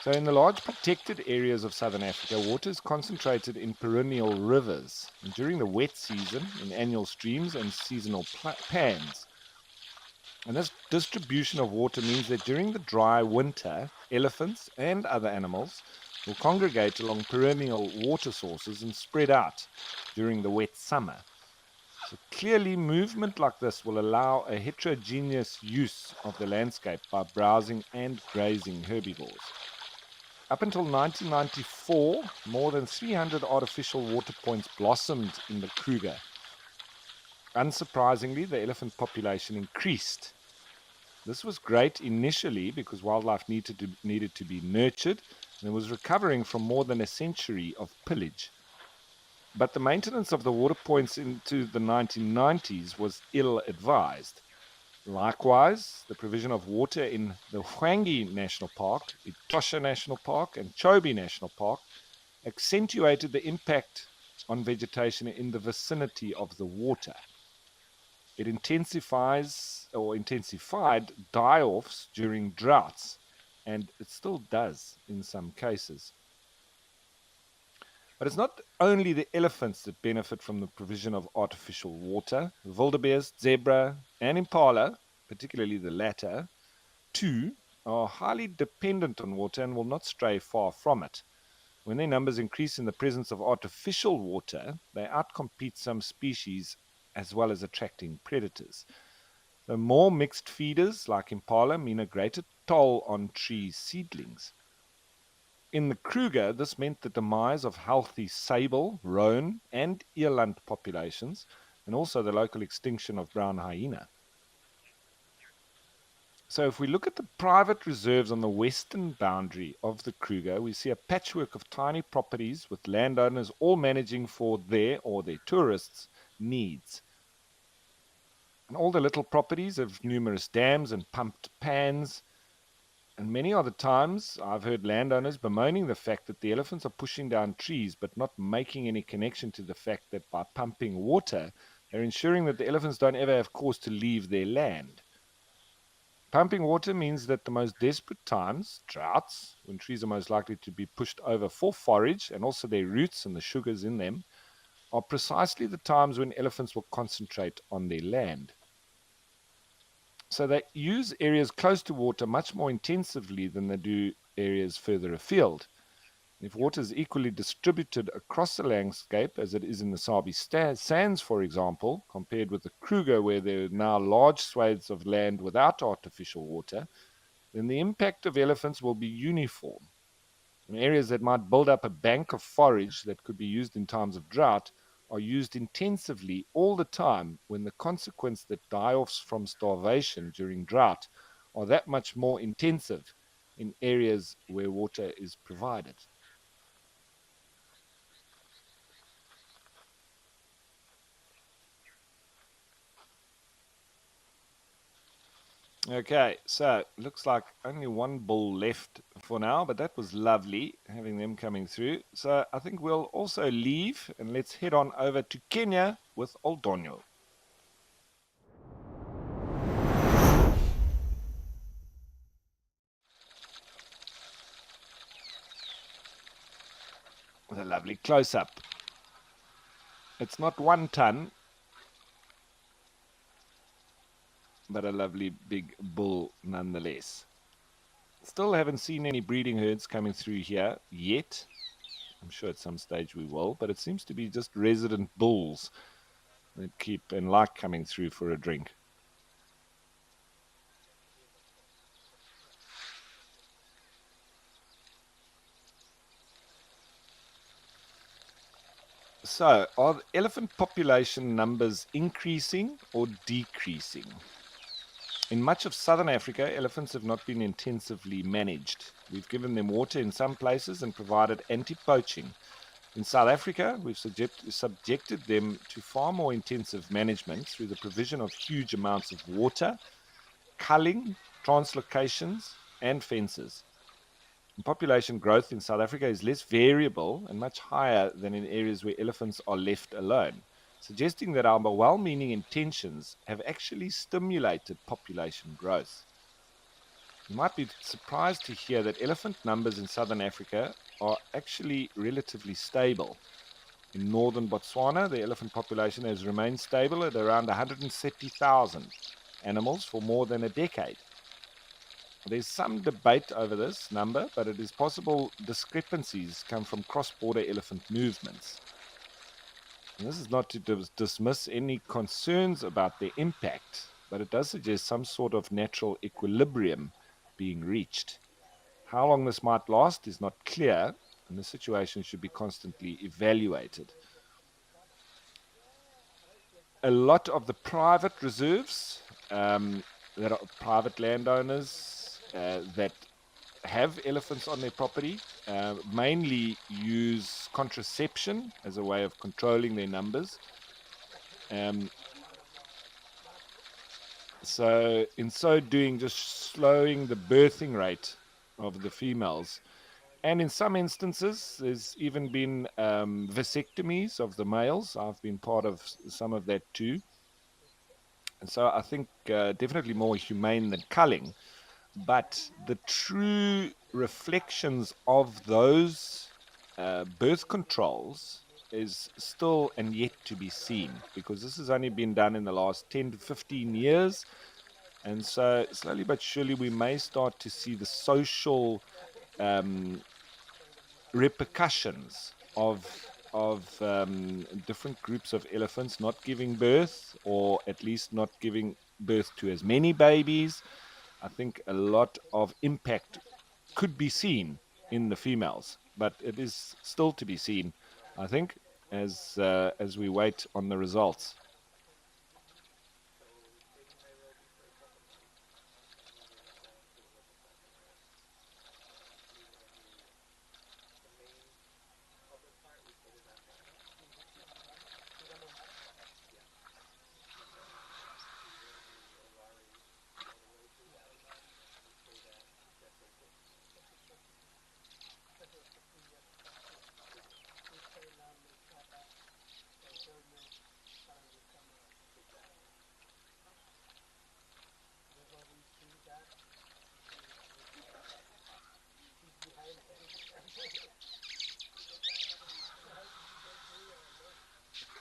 So in the large protected areas of southern Africa, water is concentrated in perennial rivers, and during the wet season, in annual streams and seasonal pans. And this distribution of water means that during the dry winter, elephants and other animals will congregate along perennial water sources and spread out during the wet summer. So clearly, movement like this will allow a heterogeneous use of the landscape by browsing and grazing herbivores. Up until 1994, more than 300 artificial water points blossomed in the Kruger. Unsurprisingly, the elephant population increased. This was great initially because wildlife needed to be nurtured, and it was recovering from more than a century of pillage. But the maintenance of the water points into the 1990s was ill-advised. Likewise, the provision of water in the Hwange National Park, Etosha National Park, and Chobe National Park accentuated the impact on vegetation in the vicinity of the water. It intensified die-offs during droughts, and it still does in some cases. But it's not only the elephants that benefit from the provision of artificial water. Wildebeest, zebra, and impala, particularly the latter, too, are highly dependent on water and will not stray far from it. When their numbers increase in the presence of artificial water, they outcompete some species as well as attracting predators. So more mixed feeders like impala mean a greater toll on tree seedlings. In the Kruger, this meant the demise of healthy sable, roan, and eland populations, and also the local extinction of brown hyena. So if we look at the private reserves on the western boundary of the Kruger, we see a patchwork of tiny properties with landowners all managing for their or their tourists' needs. And all the little properties have numerous dams and pumped pans. And many are the times I've heard landowners bemoaning the fact that the elephants are pushing down trees, but not making any connection to the fact that by pumping water, they're ensuring that the elephants don't ever have cause to leave their land. Pumping water means that the most desperate times, droughts, when trees are most likely to be pushed over for forage and also their roots and the sugars in them, are precisely the times when elephants will concentrate on their land. So they use areas close to water much more intensively than they do areas further afield. If water is equally distributed across the landscape, as it is in the Sabi Sands, for example, compared with the Kruger, where there are now large swathes of land without artificial water, then the impact of elephants will be uniform. And areas that might build up a bank of forage that could be used in times of drought are used intensively all the time, when the consequence that die-offs from starvation during drought are that much more intensive in areas where water is provided. Okay, so looks like only one bull left for now, but that was lovely having them coming through. So I think we'll also leave and let's head on over to Kenya with Oldonyo. With a lovely close-up. It's not 1 ton, but a lovely big bull nonetheless. Still haven't seen any breeding herds coming through here yet. I'm sure at some stage we will, but it seems to be just resident bulls that keep and like coming through for a drink. So, are the elephant population numbers increasing or decreasing? In much of southern Africa, elephants have not been intensively managed. We've given them water in some places and provided anti-poaching. In South Africa, we've subjected them to far more intensive management through the provision of huge amounts of water, culling, translocations, and fences. And population growth in South Africa is less variable and much higher than in areas where elephants are left alone, suggesting that our well-meaning intentions have actually stimulated population growth. You might be surprised to hear that elephant numbers in southern Africa are actually relatively stable. In northern Botswana, the elephant population has remained stable at around 130,000 animals for more than a decade. There's some debate over this number, but it is possible discrepancies come from cross-border elephant movements. And this is not to dismiss any concerns about their impact, but it does suggest some sort of natural equilibrium being reached. How long this might last is not clear, and the situation should be constantly evaluated. A lot of the private reserves that are private landowners that have elephants on their property mainly use contraception as a way of controlling their numbers. So in so doing, just slowing the birthing rate of the females. And in some instances, there's even been vasectomies of the males. I've been part of some of that too. And so I think definitely more humane than culling. But the true reflections of those birth controls is still and yet to be seen, because this has only been done in the last 10 to 15 years. And so slowly but surely we may start to see the social repercussions of different groups of elephants not giving birth, or at least not giving birth to as many babies. I think a lot of impact could be seen in the females, but it is still to be seen, I think, as we wait on the results.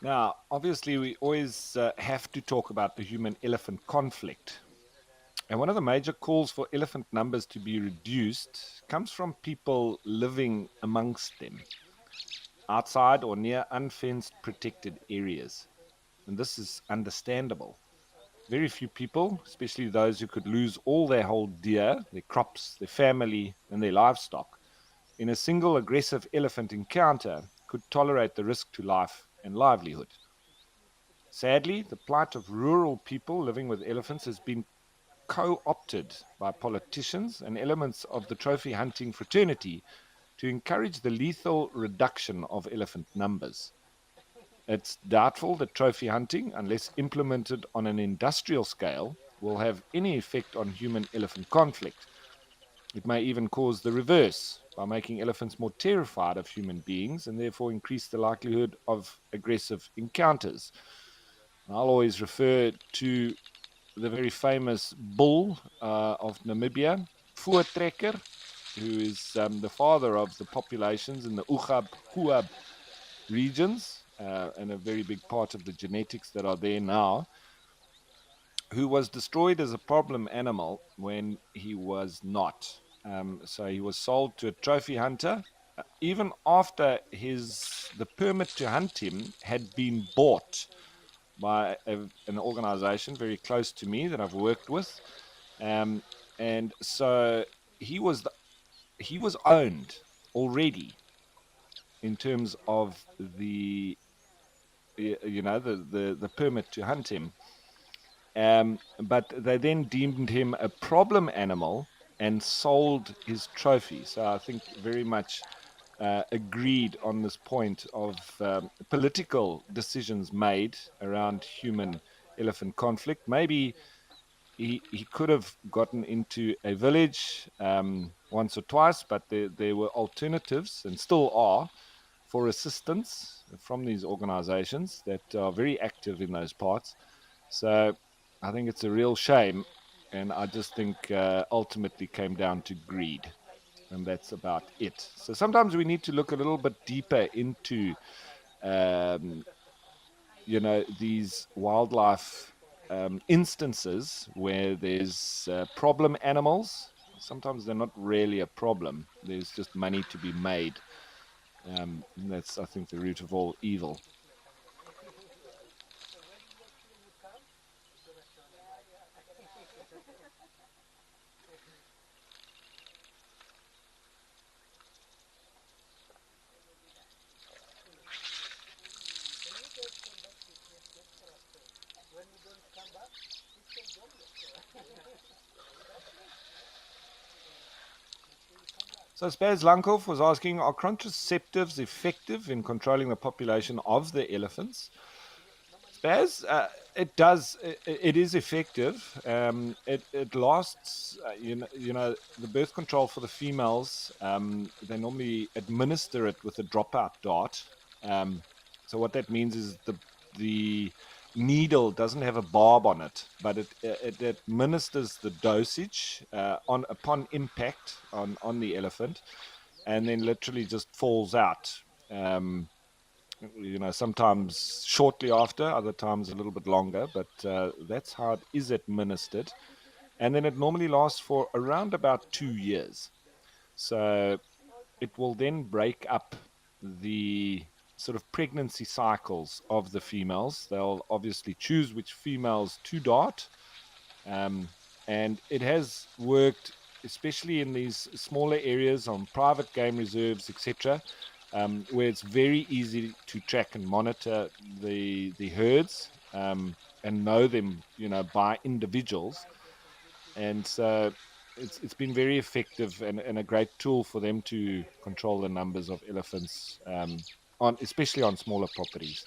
Now, obviously, we always have to talk about the human-elephant conflict. And one of the major calls for elephant numbers to be reduced comes from people living amongst them, outside or near unfenced protected areas. And this is understandable. Very few people, especially those who could lose all their whole deer, their crops, their family, and their livestock, in a single aggressive elephant encounter, could tolerate the risk to life and livelihood. Sadly, the plight of rural people living with elephants has been co-opted by politicians and elements of the trophy hunting fraternity to encourage the lethal reduction of elephant numbers. It's doubtful that trophy hunting, unless implemented on an industrial scale, will have any effect on human-elephant conflict. It may even cause the reverse by making elephants more terrified of human beings and therefore increase the likelihood of aggressive encounters. I'll always refer to the very famous bull of Namibia, Voortrekker, who is the father of the populations in the Ugab regions, and a very big part of the genetics that are there now, who was destroyed as a problem animal when he was not. So he was sold to a trophy hunter, even after the permit to hunt him had been bought by an organization very close to me that I've worked with. And so he was owned already in terms of the the permit to hunt him. But they then deemed him a problem animal and sold his trophy. So I think very much agreed on this point of political decisions made around human-elephant conflict. Maybe he could have gotten into a village once or twice, but there were alternatives and still are for assistance from these organizations that are very active in those parts. So I think it's a real shame. And I just think ultimately came down to greed. And that's about it. So sometimes we need to look a little bit deeper into, um, these wildlife instances where there's problem animals. Sometimes they're not really a problem. There's just money to be made. And that's, I think, the root of all evil. So Spaz Lankov was asking, are contraceptives effective in controlling the population of the elephants? Spaz, it is effective. It lasts, the birth control for the females, they normally administer it with a dropout dart. So what that means is the needle doesn't have a barb on it, but it administers the dosage upon impact on the elephant, and then literally just falls out. Sometimes shortly after, other times a little bit longer, but that's how it is administered. And then it normally lasts for around about 2 years. So it will then break up the sort of pregnancy cycles of the females. They'll obviously choose which females to dart. And it has worked, especially in these smaller areas on private game reserves, etc., where it's very easy to track and monitor the herds and know them, by individuals. And so it's been very effective and a great tool for them to control the numbers of elephants, especially on smaller properties.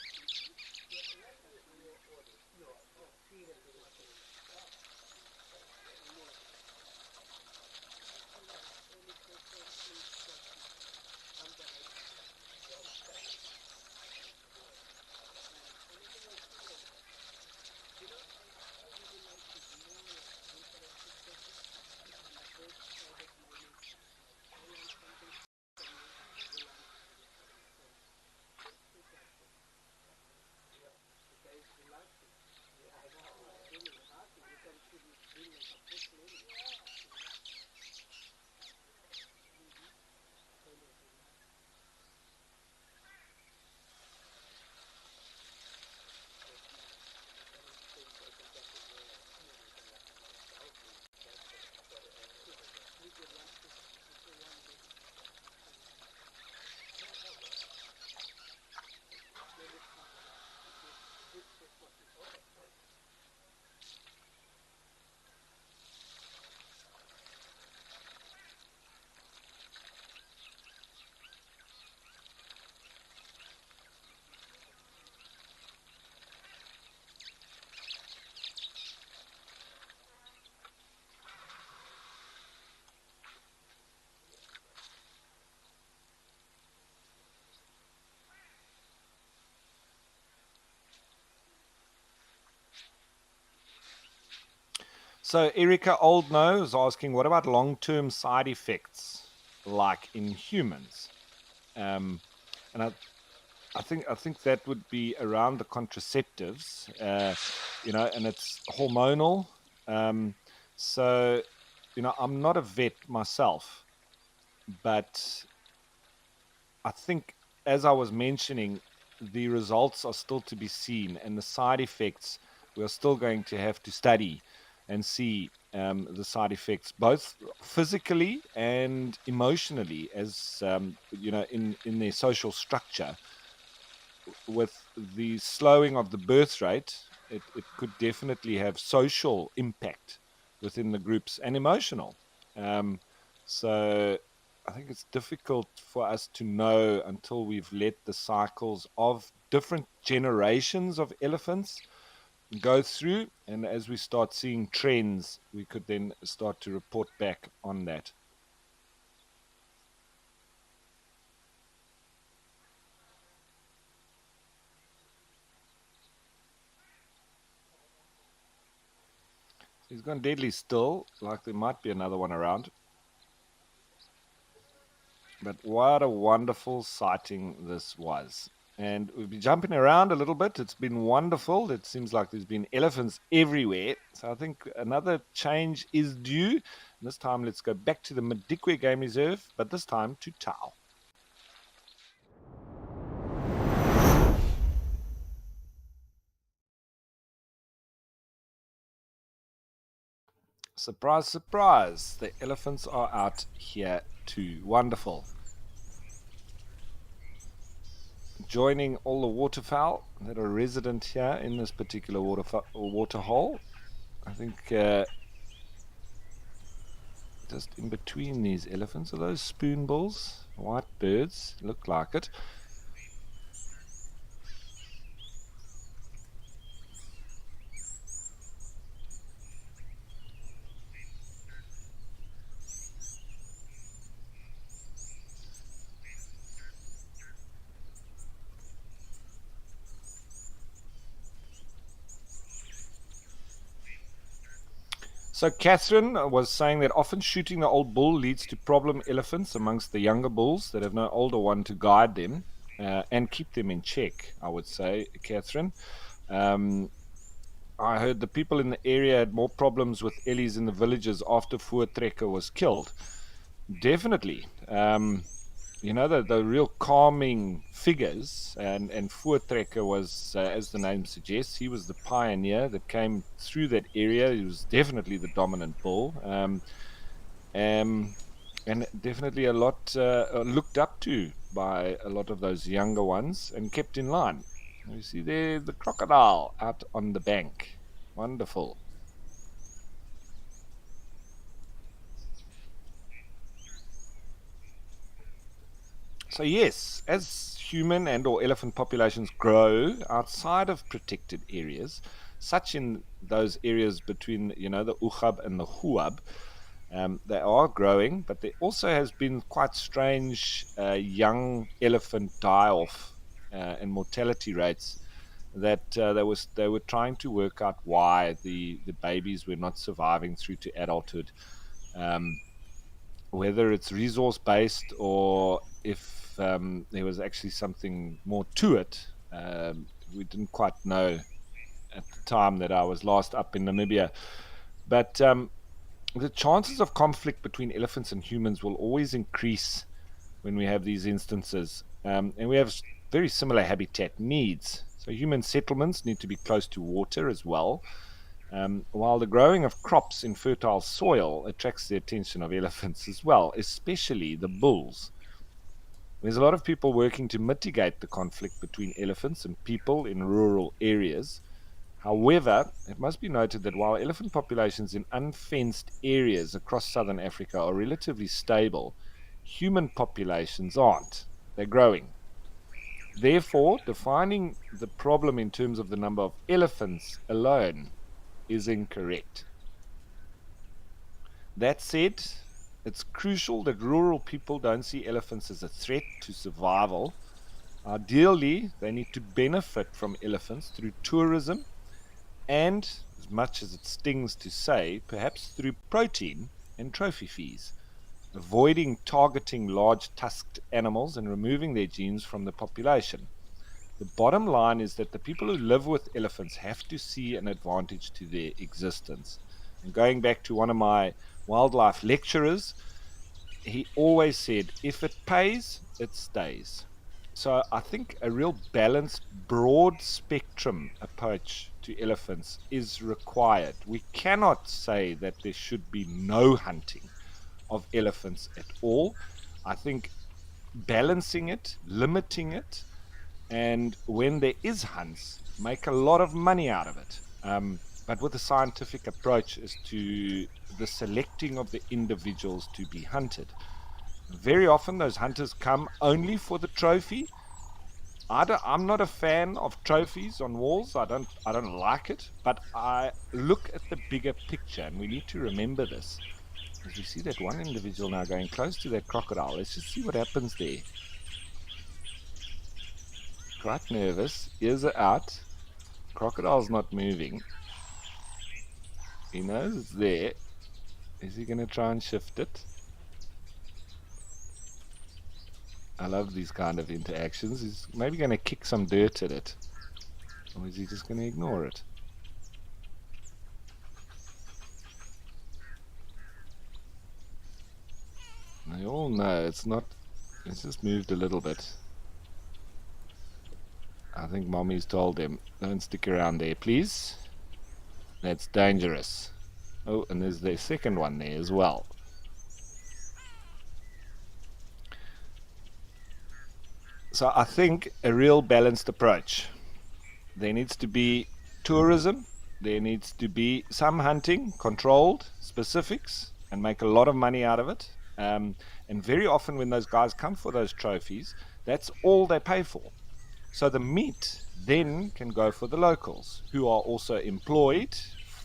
So Erika Oldno is asking, what about long-term side effects like in humans? And I think that would be around the contraceptives, and it's hormonal. So, I'm not a vet myself, but I think, as I was mentioning, the results are still to be seen, and the side effects we're still going to have to study and see the side effects, both physically and emotionally, as in their social structure. with the slowing of the birth rate, it could definitely have social impact within the groups and emotional. So I think it's difficult for us to know until we've let the cycles of different generations of elephants go through. And as we start seeing trends, we could then start to report back on that. He's gone deadly still, like there might be another one around. But what a wonderful sighting this was. And we've been jumping around a little bit. It's been wonderful. It seems like there's been elephants everywhere. So I think another change is due. And this time, let's go back to the Madikwe Game Reserve, but this time to Tau. Surprise, surprise. The elephants are out here too. Wonderful. Joining all the waterfowl that are resident here in this particular waterhole. I think just in between these elephants are those spoonbills, white birds, look like it. So Catherine was saying that often shooting the old bull leads to problem elephants amongst the younger bulls that have no older one to guide them and keep them in check, I would say, Catherine. I heard the people in the area had more problems with Ellies in the villages after Voortrekker was killed. Definitely. The real calming figures, and Voortrekker was, as the name suggests, he was the pioneer that came through that area. He was definitely the dominant bull, and definitely a lot looked up to by a lot of those younger ones and kept in line. You see there the crocodile out on the bank. Wonderful. So yes, as human and or elephant populations grow outside of protected areas, such in those areas between, the Uchab and the Huab, they are growing, but there also has been quite strange young elephant die-off and mortality rates that they were trying to work out why the babies were not surviving through to adulthood. Whether it's resource based or if there was actually something more to it, we didn't quite know at the time that I was last up in Namibia. But the chances of conflict between elephants and humans will always increase when we have these instances. And we have very similar habitat needs. So human settlements need to be close to water as well. While the growing of crops in fertile soil attracts the attention of elephants as well, especially the bulls. There's a lot of people working to mitigate the conflict between elephants and people in rural areas. However, it must be noted that while elephant populations in unfenced areas across southern Africa are relatively stable, human populations aren't. They're growing. Therefore, defining the problem in terms of the number of elephants alone is incorrect. That said, it's crucial that rural people don't see elephants as a threat to survival. Ideally, they need to benefit from elephants through tourism and, as much as it stings to say, perhaps through protein and trophy fees, avoiding targeting large tusked animals and removing their genes from the population. The bottom line is that the people who live with elephants have to see an advantage to their existence. And going back to one of my wildlife lecturers, he always said, if it pays, it stays. So I think a real balanced, broad spectrum approach to elephants is required. We cannot say that there should be no hunting of elephants at all. I think balancing it, limiting it, and when there is hunts, make a lot of money out of it. But with a scientific approach as to the selecting of the individuals to be hunted. Very often those hunters come only for the trophy. I'm not a fan of trophies on walls. I don't like it, but I look at the bigger picture, and we need to remember this. As we see that one individual now going close to that crocodile, let's just see what happens there. Quite nervous, ears are out, crocodile's not moving. He knows it's there. Is he going to try and shift it? I love these kind of interactions. He's maybe going to kick some dirt at it. Or is he just going to ignore it? They all know it's not. It's just moved a little bit. I think mommy's told him, don't stick around there, please. That's dangerous. Oh, and there's the second one there as well. So I think a real balanced approach. There needs to be tourism. There needs to be some hunting, controlled, specifics, and make a lot of money out of it. And very often when those guys come for those trophies, that's all they pay for. So the meat then can go for the locals, who are also employed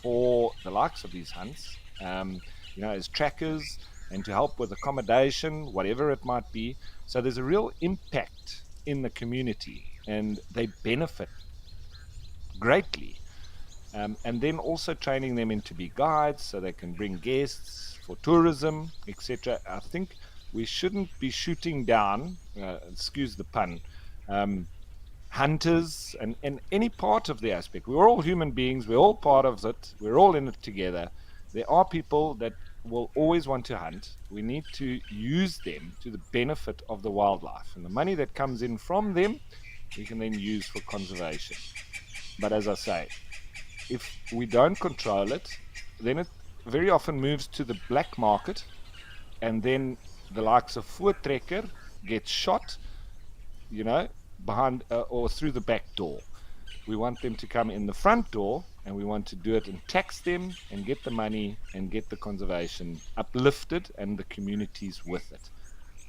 for the likes of these hunts, as trackers and to help with accommodation, whatever it might be. So there's a real impact in the community, and they benefit greatly. And then also training them in to be guides so they can bring guests for tourism, etc. I think we shouldn't be shooting down, excuse the pun, hunters and any part of the aspect. We're all human beings. We're all part of it. We're all in it together. There are people that will always want to hunt. We need to use them to the benefit of the wildlife. And the money that comes in from them, we can then use for conservation. But as I say, if we don't control it, then it very often moves to the black market, and then the likes of Voortrekker gets shot, behind or through the back door. We want them to come in the front door, and we want to do it and tax them and get the money and get the conservation uplifted and the communities with it.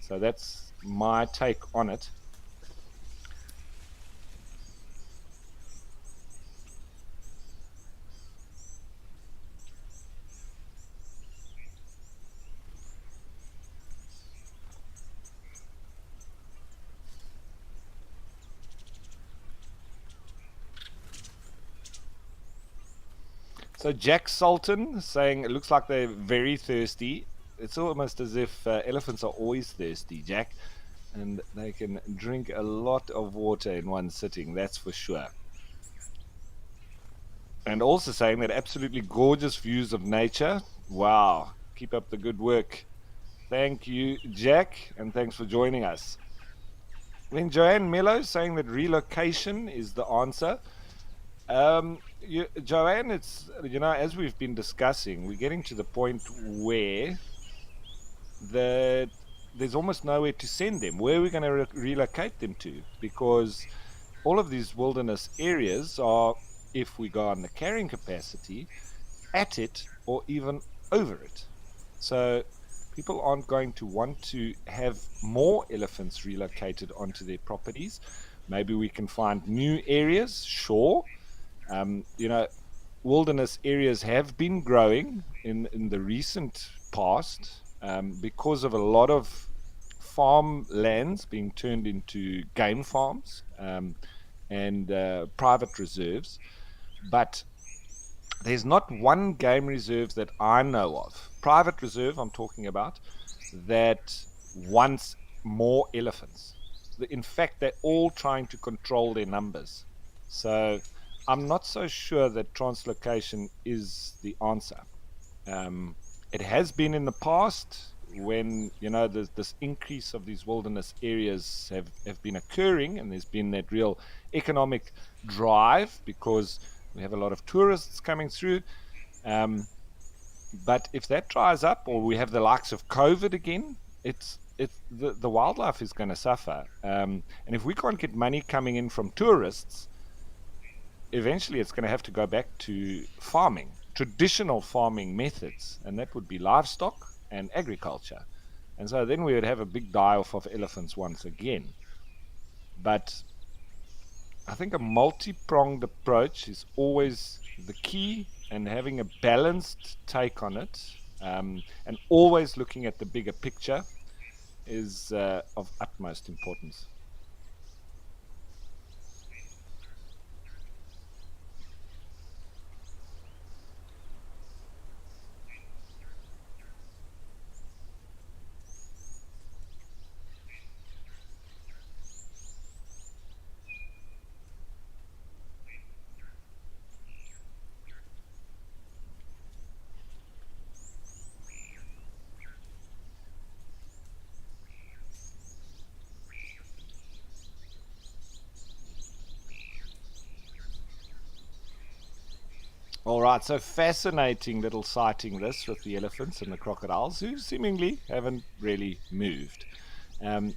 So that's my take on it. So Jack Sultan saying it looks like they're very thirsty. It's almost as if elephants are always thirsty, Jack, and they can drink a lot of water in one sitting, that's for sure. And also saying that absolutely gorgeous views of nature. Wow, keep up the good work. Thank you, Jack, and thanks for joining us. Then Joanne Mello saying that relocation is the answer. Joanne, it's, as we've been discussing, we're getting to the point where there's almost nowhere to send them. Where are we going to relocate them to? Because all of these wilderness areas are, if we go on the carrying capacity, at it or even over it. So people aren't going to want to have more elephants relocated onto their properties. Maybe we can find new areas, sure. Wilderness areas have been growing in the recent past because of a lot of farmlands being turned into game farms and private reserves. But there's not one game reserve that I know of, private reserve I'm talking about, that wants more elephants. In fact, they're all trying to control their numbers. So I'm not so sure that translocation is the answer. It has been in the past when, this increase of these wilderness areas have been occurring, and there's been that real economic drive because we have a lot of tourists coming through. But if that dries up, or we have the likes of COVID again, it's the wildlife is going to suffer. And if we can't get money coming in from tourists, eventually it's going to have to go back to farming, traditional farming methods, and that would be livestock and agriculture. And so then we would have a big die-off of elephants once again. But I think a multi-pronged approach is always the key, and having a balanced take on it, and always looking at the bigger picture is of utmost importance. All right, so fascinating little sighting this with the elephants and the crocodiles, who seemingly haven't really moved.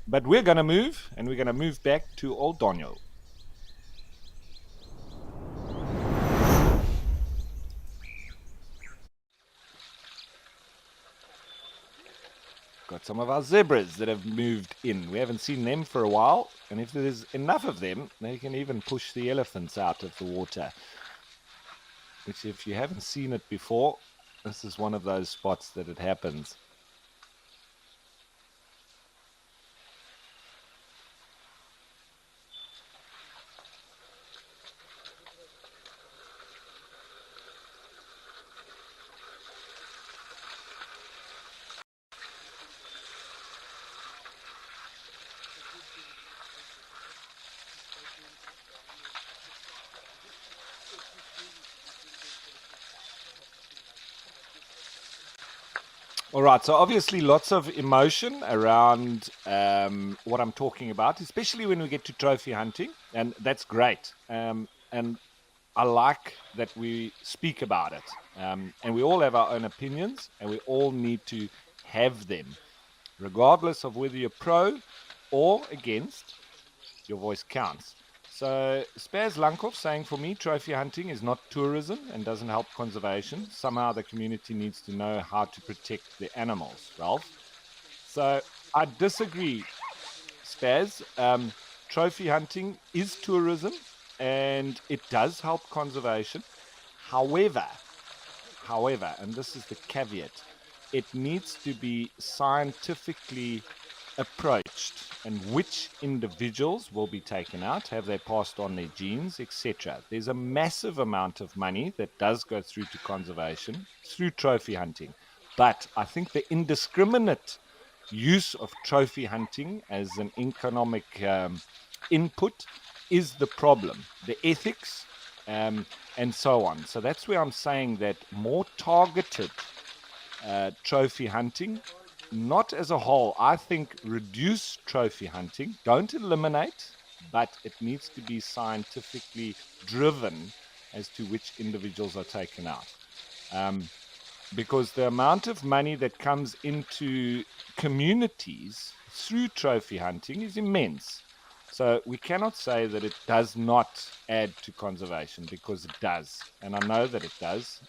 But we're going to move, and we're going to move back to Old Daniel. Got some of our zebras that have moved in. We haven't seen them for a while, and if there's enough of them, they can even push the elephants out of the water. Which, if you haven't seen it before, this is one of those spots that it happens. All right, so obviously lots of emotion around what I'm talking about, especially when we get to trophy hunting, and that's great. And I like that we speak about it, and we all have our own opinions, and we all need to have them, regardless of whether you're pro or against. Your voice counts. So Spaz Lankov saying, for me, trophy hunting is not tourism and doesn't help conservation. Somehow the community needs to know how to protect the animals, Ralph. So I disagree, Spaz. Trophy hunting is tourism and it does help conservation. However, and this is the caveat, it needs to be scientifically approached, and which individuals will be taken out, have they passed on their genes, etc. There's a massive amount of money that does go through to conservation through trophy hunting, but I think the indiscriminate use of trophy hunting as an economic input is the problem, the ethics, and so on. So that's where I'm saying that more targeted trophy hunting, not as a whole. I think reduce trophy hunting, don't eliminate, but it needs to be scientifically driven as to which individuals are taken out. Because the amount of money that comes into communities through trophy hunting is immense. So we cannot say that it does not add to conservation, because it does. And I know that it does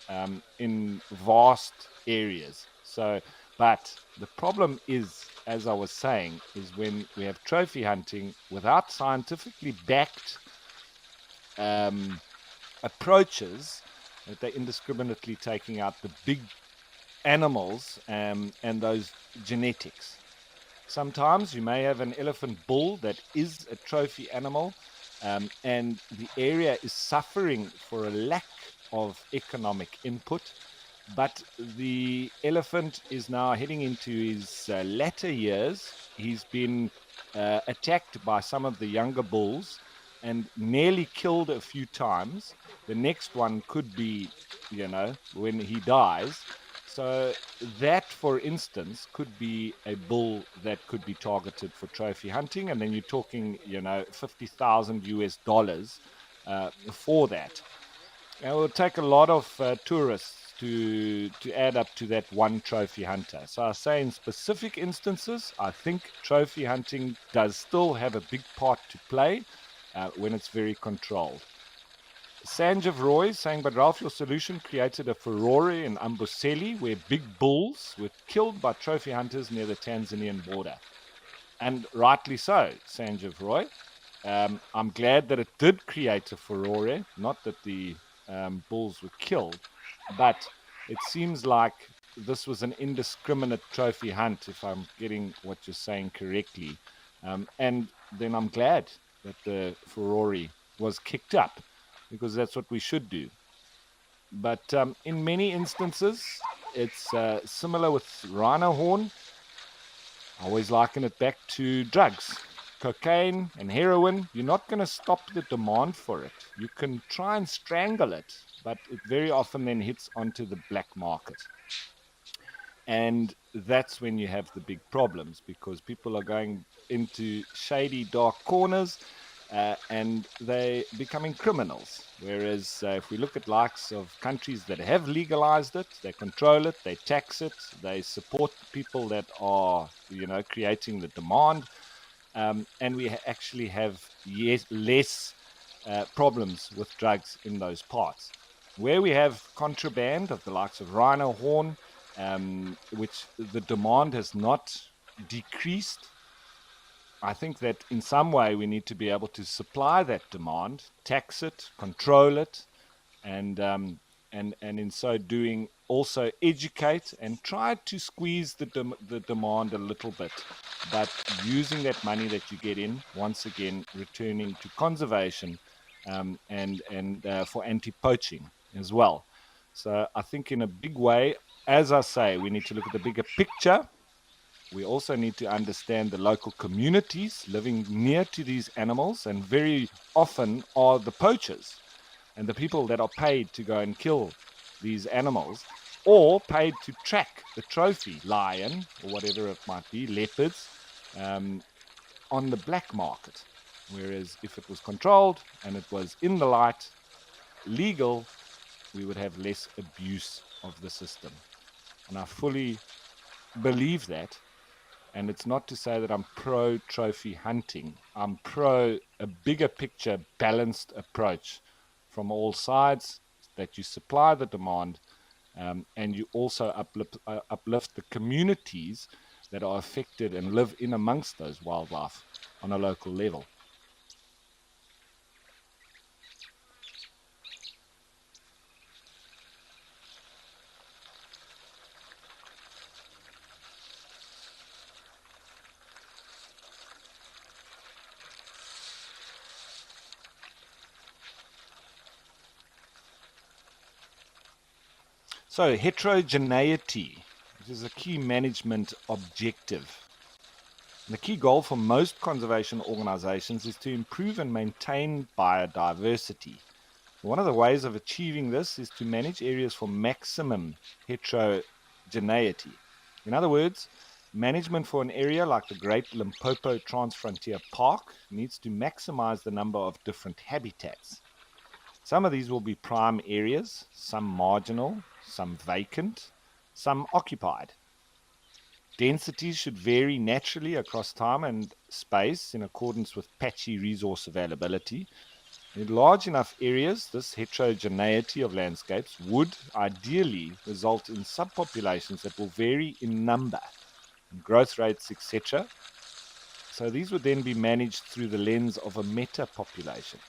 in vast areas. So, but the problem is, as I was saying, is when we have trophy hunting without scientifically backed approaches, that they're indiscriminately taking out the big animals and those genetics. Sometimes you may have an elephant bull that is a trophy animal, and the area is suffering for a lack of economic input, but the elephant is now heading into his latter years. He's been attacked by some of the younger bulls and nearly killed a few times. The next one could be, when he dies. So that, for instance, could be a bull that could be targeted for trophy hunting, and then you're talking, $50,000 for that. It will take a lot of tourists to add up to that one trophy hunter. So I say in specific instances, I think trophy hunting does still have a big part to play when it's very controlled. Sanjeev Roy saying, but Ralph, your solution created a furore in Amboseli where big bulls were killed by trophy hunters near the Tanzanian border. And rightly so, Sanjeev Roy. I'm glad that it did create a furore, not that the bulls were killed, but it seems like this was an indiscriminate trophy hunt, if I'm getting what you're saying correctly. And then I'm glad that the furore was kicked up, because that's what we should do. But in many instances, it's similar with rhino horn. I always liken it back to drugs. Cocaine and heroin, you're not going to stop the demand for it. You can try and strangle it, but it very often then hits onto the black market. And that's when you have the big problems, because people are going into shady, dark corners and they're becoming criminals. Whereas if we look at likes of countries that have legalized it, they control it, they tax it, they support people that are, creating the demand. And we actually have less problems with drugs in those parts. Where we have contraband of the likes of rhino horn, which the demand has not decreased, I think that in some way we need to be able to supply that demand, tax it, control it, and in so doing also educate and try to squeeze the demand a little bit, but using that money that you get in, once again returning to conservation and for anti-poaching as well. So I think in a big way, as I say, we need to look at the bigger picture. We also need to understand the local communities living near to these animals, and very often are the poachers and the people that are paid to go and kill these animals, or paid to track the trophy lion or whatever it might be, leopards, on the black market. Whereas if it was controlled and it was in the light, legal, we would have less abuse of the system. And I fully believe that. And it's not to say that I'm pro trophy hunting. I'm pro a bigger picture, balanced approach from all sides, that you supply the demand and you also uplift the communities that are affected and live in amongst those wildlife on a local level. So heterogeneity, which is a key management objective. The key goal for most conservation organizations is to improve and maintain biodiversity. One of the ways of achieving this is to manage areas for maximum heterogeneity. In other words, management for an area like the Great Limpopo Transfrontier Park needs to maximize the number of different habitats. Some of these will be prime areas, some marginal, some vacant, some occupied. Densities should vary naturally across time and space in accordance with patchy resource availability. In large enough areas, this heterogeneity of landscapes would ideally result in subpopulations that will vary in number, growth rates, etc. So these would then be managed through the lens of a meta-population.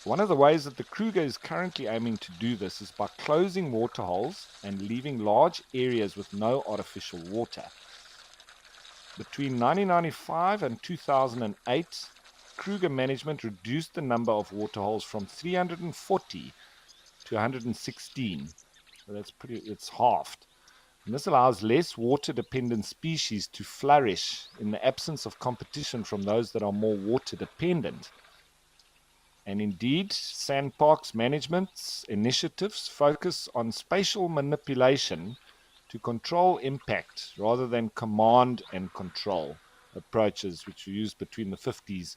One of the ways that the Kruger is currently aiming to do this is by closing waterholes and leaving large areas with no artificial water. Between 1995 and 2008, Kruger management reduced the number of waterholes from 340 to 116. So it's halved. And this allows less water-dependent species to flourish in the absence of competition from those that are more water-dependent. And indeed, Sandparks management's initiatives focus on spatial manipulation to control impact rather than command and control approaches, which were used between the 50s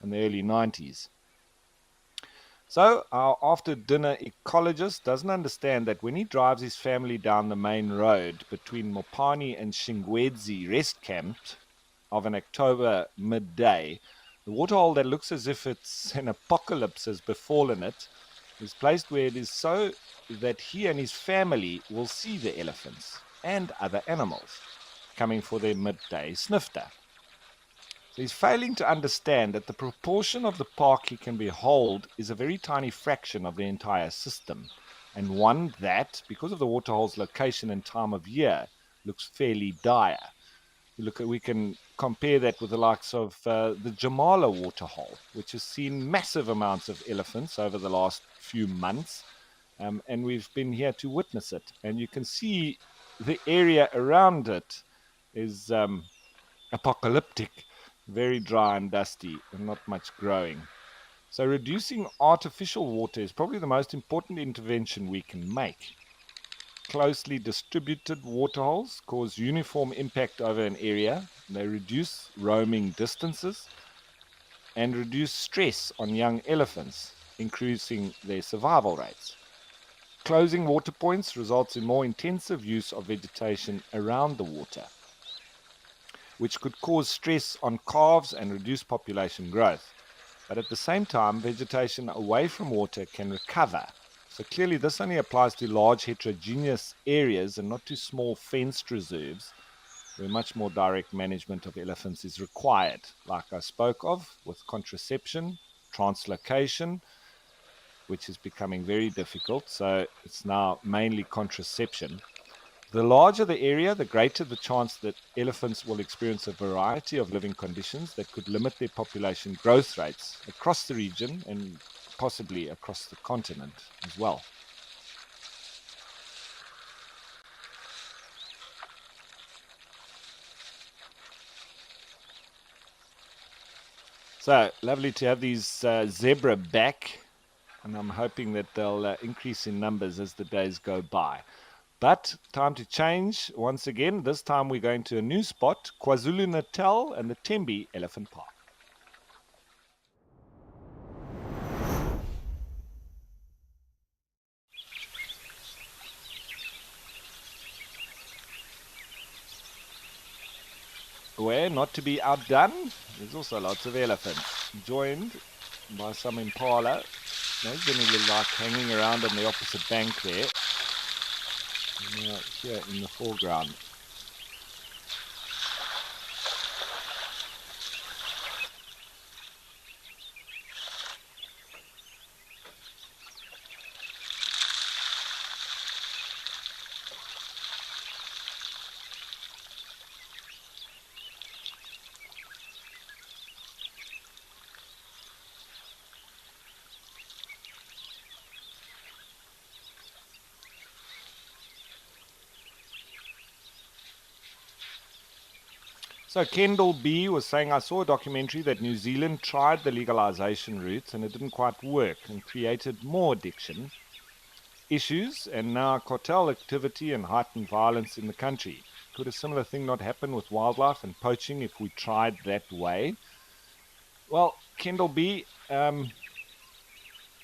and the early 90s. So our after-dinner ecologist doesn't understand that when he drives his family down the main road between Mopani and Shingwedzi rest camp of an October midday, the waterhole that looks as if it's an apocalypse has befallen it is placed where it is so that he and his family will see the elephants and other animals coming for their midday snifter. So he's failing to understand that the proportion of the park he can behold is a very tiny fraction of the entire system, and one that, because of the waterhole's location and time of year, looks fairly dire. We can compare that with the likes of the Jamala waterhole, which has seen massive amounts of elephants over the last few months, and we've been here to witness it. And you can see the area around it is apocalyptic, very dry and dusty, and not much growing. So reducing artificial water is probably the most important intervention we can make. Closely distributed waterholes cause uniform impact over an area. They reduce roaming distances and reduce stress on young elephants, increasing their survival rates. Closing water points results in more intensive use of vegetation around the water, which could cause stress on calves and reduce population growth. But at the same time, vegetation away from water can recover. So clearly this only applies to large heterogeneous areas and not to small fenced reserves, where much more direct management of elephants is required, like I spoke of, with contraception, translocation, which is becoming very difficult. So it's now mainly contraception. The larger the area, the greater the chance that elephants will experience a variety of living conditions that could limit their population growth rates across the region and possibly across the continent as well. So lovely to have these zebra back, and I'm hoping that they'll increase in numbers as the days go by. But time to change once again. This time we're going to a new spot, KwaZulu-Natal and the Tembe Elephant Park. Where, not to be outdone, there's also lots of elephants, joined by some impala. Those generally like hanging around on the opposite bank there. Here in the foreground. So Kendall B was saying, I saw a documentary that New Zealand tried the legalization route and it didn't quite work and created more addiction issues and now cartel activity and heightened violence in the country. Could a similar thing not happen with wildlife and poaching if we tried that way? Well, Kendall B,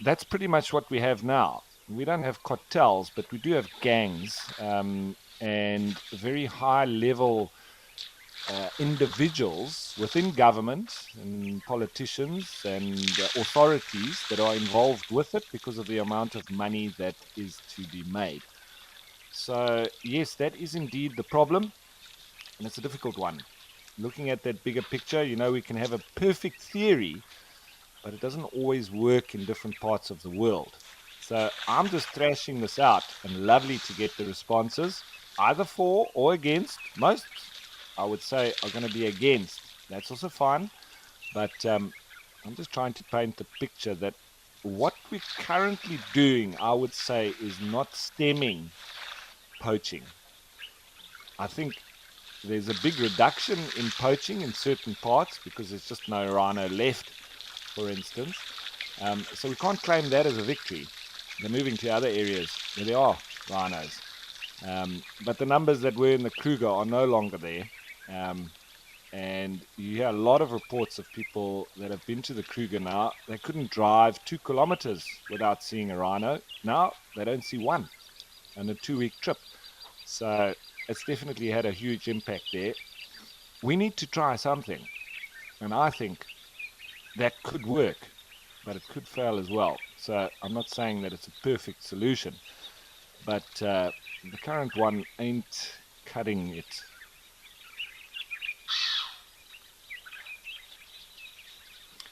that's pretty much what we have now. We don't have cartels, but we do have gangs and very high level individuals within government and politicians and authorities that are involved with it because of the amount of money that is to be made. So yes, that is indeed the problem, and it's a difficult one. Looking at that bigger picture, we can have a perfect theory, but it doesn't always work in different parts of the world. So I'm just thrashing this out, and lovely to get the responses, either for or against. Most, I would say, are going to be against. That's also fine, but I'm just trying to paint the picture that what we're currently doing, I would say, is not stemming poaching. I think there's a big reduction in poaching in certain parts because there's just no rhino left, for instance. So we can't claim that as a victory. They're moving to other areas where there are rhinos. But the numbers that were in the Kruger are no longer there. And you hear a lot of reports of people that have been to the Kruger now. They couldn't drive 2 kilometers without seeing a rhino. Now they don't see one on a 2-week trip. So it's definitely had a huge impact there. We need to try something. And I think that could work, but it could fail as well. So I'm not saying that it's a perfect solution, but the current one ain't cutting it.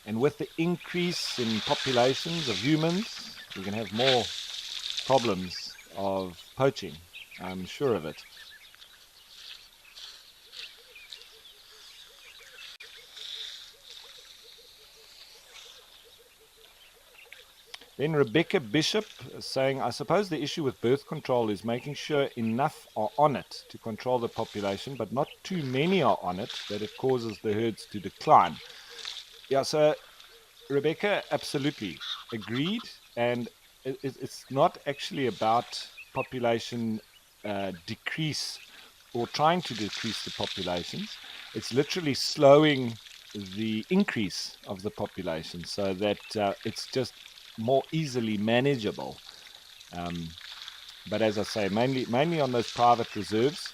And with the increase in populations of humans, we can have more problems of poaching. I'm sure of it. Then Rebecca Bishop is saying, I suppose the issue with birth control is making sure enough are on it to control the population, but not too many are on it that it causes the herds to decline. Yeah, so Rebecca, absolutely agreed. And it's not actually about population decrease or trying to decrease the populations. It's literally slowing the increase of the population so that it's just more easily manageable. But as I say, mainly on those private reserves,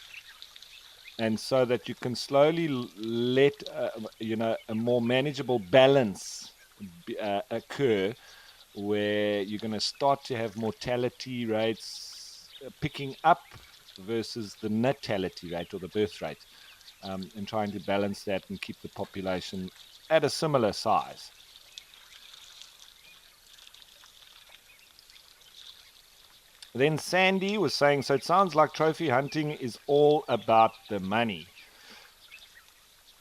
and so that you can slowly let a more manageable balance occur, where you're going to start to have mortality rates picking up versus the natality rate or the birth rate, and trying to balance that and keep the population at a similar size. Then Sandy was saying, so it sounds like trophy hunting is all about the money.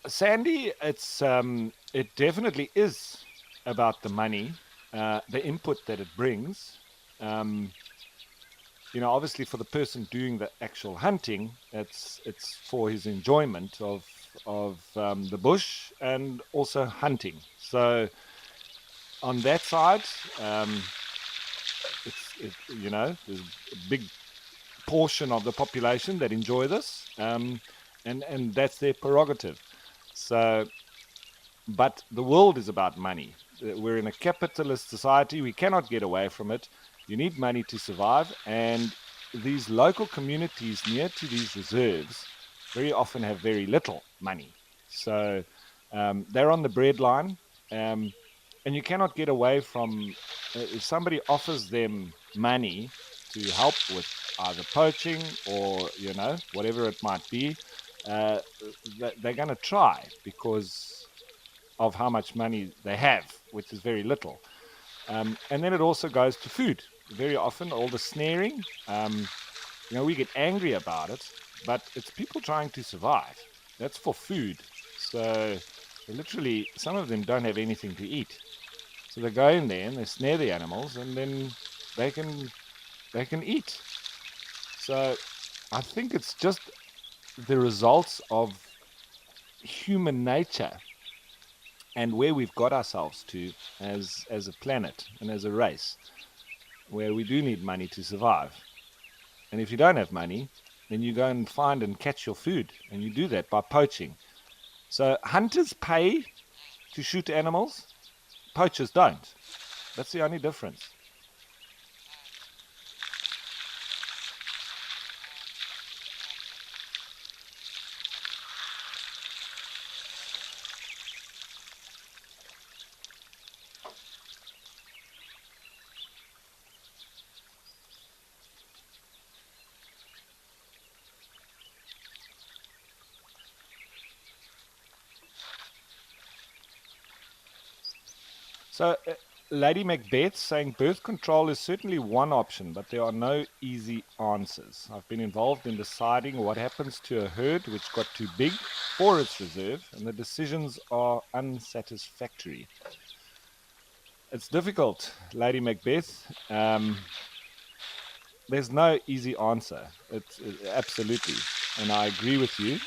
Sandy, it definitely is about the money, the input that it brings. Obviously for the person doing the actual hunting, it's for his enjoyment of the bush and also hunting. So on that side, there's a big portion of the population that enjoy this, and that's their prerogative. So, but the world is about money. We're in a capitalist society. We cannot get away from it. You need money to survive, and these local communities near to these reserves very often have very little money. So they're on the breadline, and you cannot get away from if somebody offers them money to help with either poaching or whatever it might be. They're going to try because of how much money they have, which is very little. And then it also goes to food. Very often, all the snaring, we get angry about it, but it's people trying to survive. That's for food. So literally, some of them don't have anything to eat. So they go in there and they snare the animals, and then they can eat. So I think it's just the results of human nature and where we've got ourselves to as a planet and as a race, where we do need money to survive. And if you don't have money, then you go and find and catch your food, and you do that by poaching. So hunters pay to shoot animals, poachers don't. That's the only difference. So Lady Macbeth saying birth control is certainly one option, but there are no easy answers. I've been involved in deciding what happens to a herd which got too big for its reserve, and the decisions are unsatisfactory. It's difficult, Lady Macbeth. There's no easy answer. It's absolutely, and I agree with you.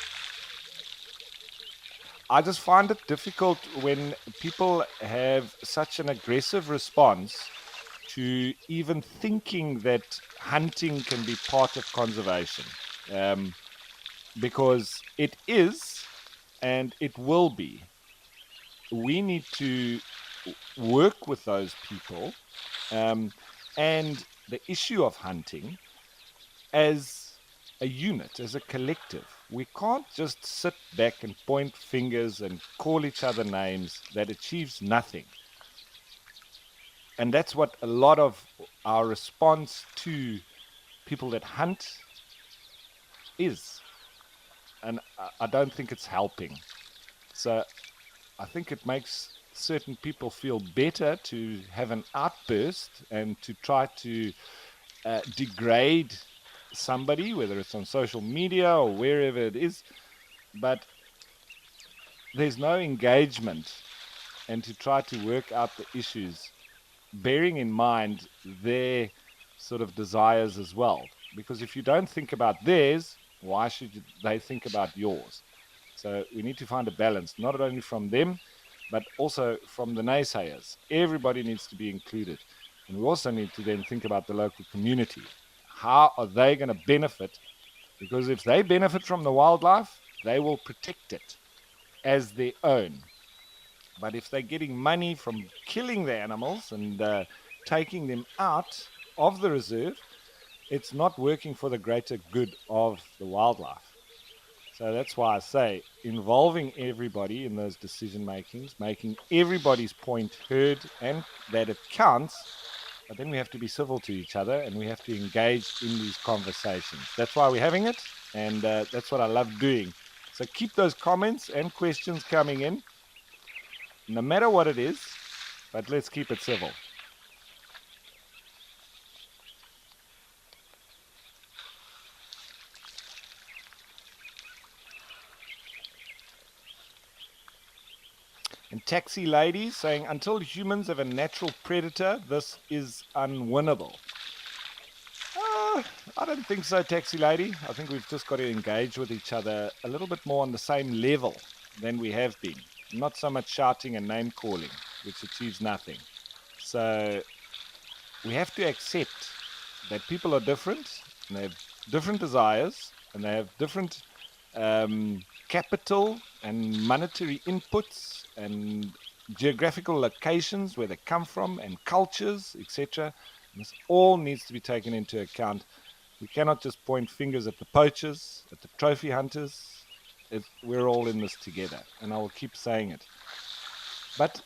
I just find it difficult when people have such an aggressive response to even thinking that hunting can be part of conservation, because it is, and it will be. We need to work with those people, and the issue of hunting as a unit, as a collective. We can't just sit back and point fingers and call each other names that achieves nothing. And that's what a lot of our response to people that hunt is. And I don't think it's helping. So I think it makes certain people feel better to have an outburst and to try to degrade somebody, whether it's on social media or wherever it is, but there's no engagement, and to try to work out the issues, bearing in mind their sort of desires as well. Because if you don't think about theirs, why should they think about yours? So we need to find a balance, not only from them, but also from the naysayers. Everybody needs to be included. And we also need to then think about the local community. How are they going to benefit? Because if they benefit from the wildlife, they will protect it as their own. But if they're getting money from killing the animals and taking them out of the reserve, it's not working for the greater good of the wildlife. So that's why I say involving everybody in those decision makings, making everybody's point heard and that it counts. But then we have to be civil to each other and we have to engage in these conversations. That's why we're having it, and that's what I love doing. So keep those comments and questions coming in, no matter what it is, but let's keep it civil. And Taxi Lady saying, until humans have a natural predator, this is unwinnable. I don't think so, Taxi Lady. I think we've just got to engage with each other a little bit more on the same level than we have been. Not so much shouting and name calling, which achieves nothing. So we have to accept that people are different, and they have different desires, and they have different capital and monetary inputs and geographical locations where they come from and cultures, etc. This all needs to be taken into account. We cannot just point fingers at the poachers, at the trophy hunters. We're all in this together, and I will keep saying it. But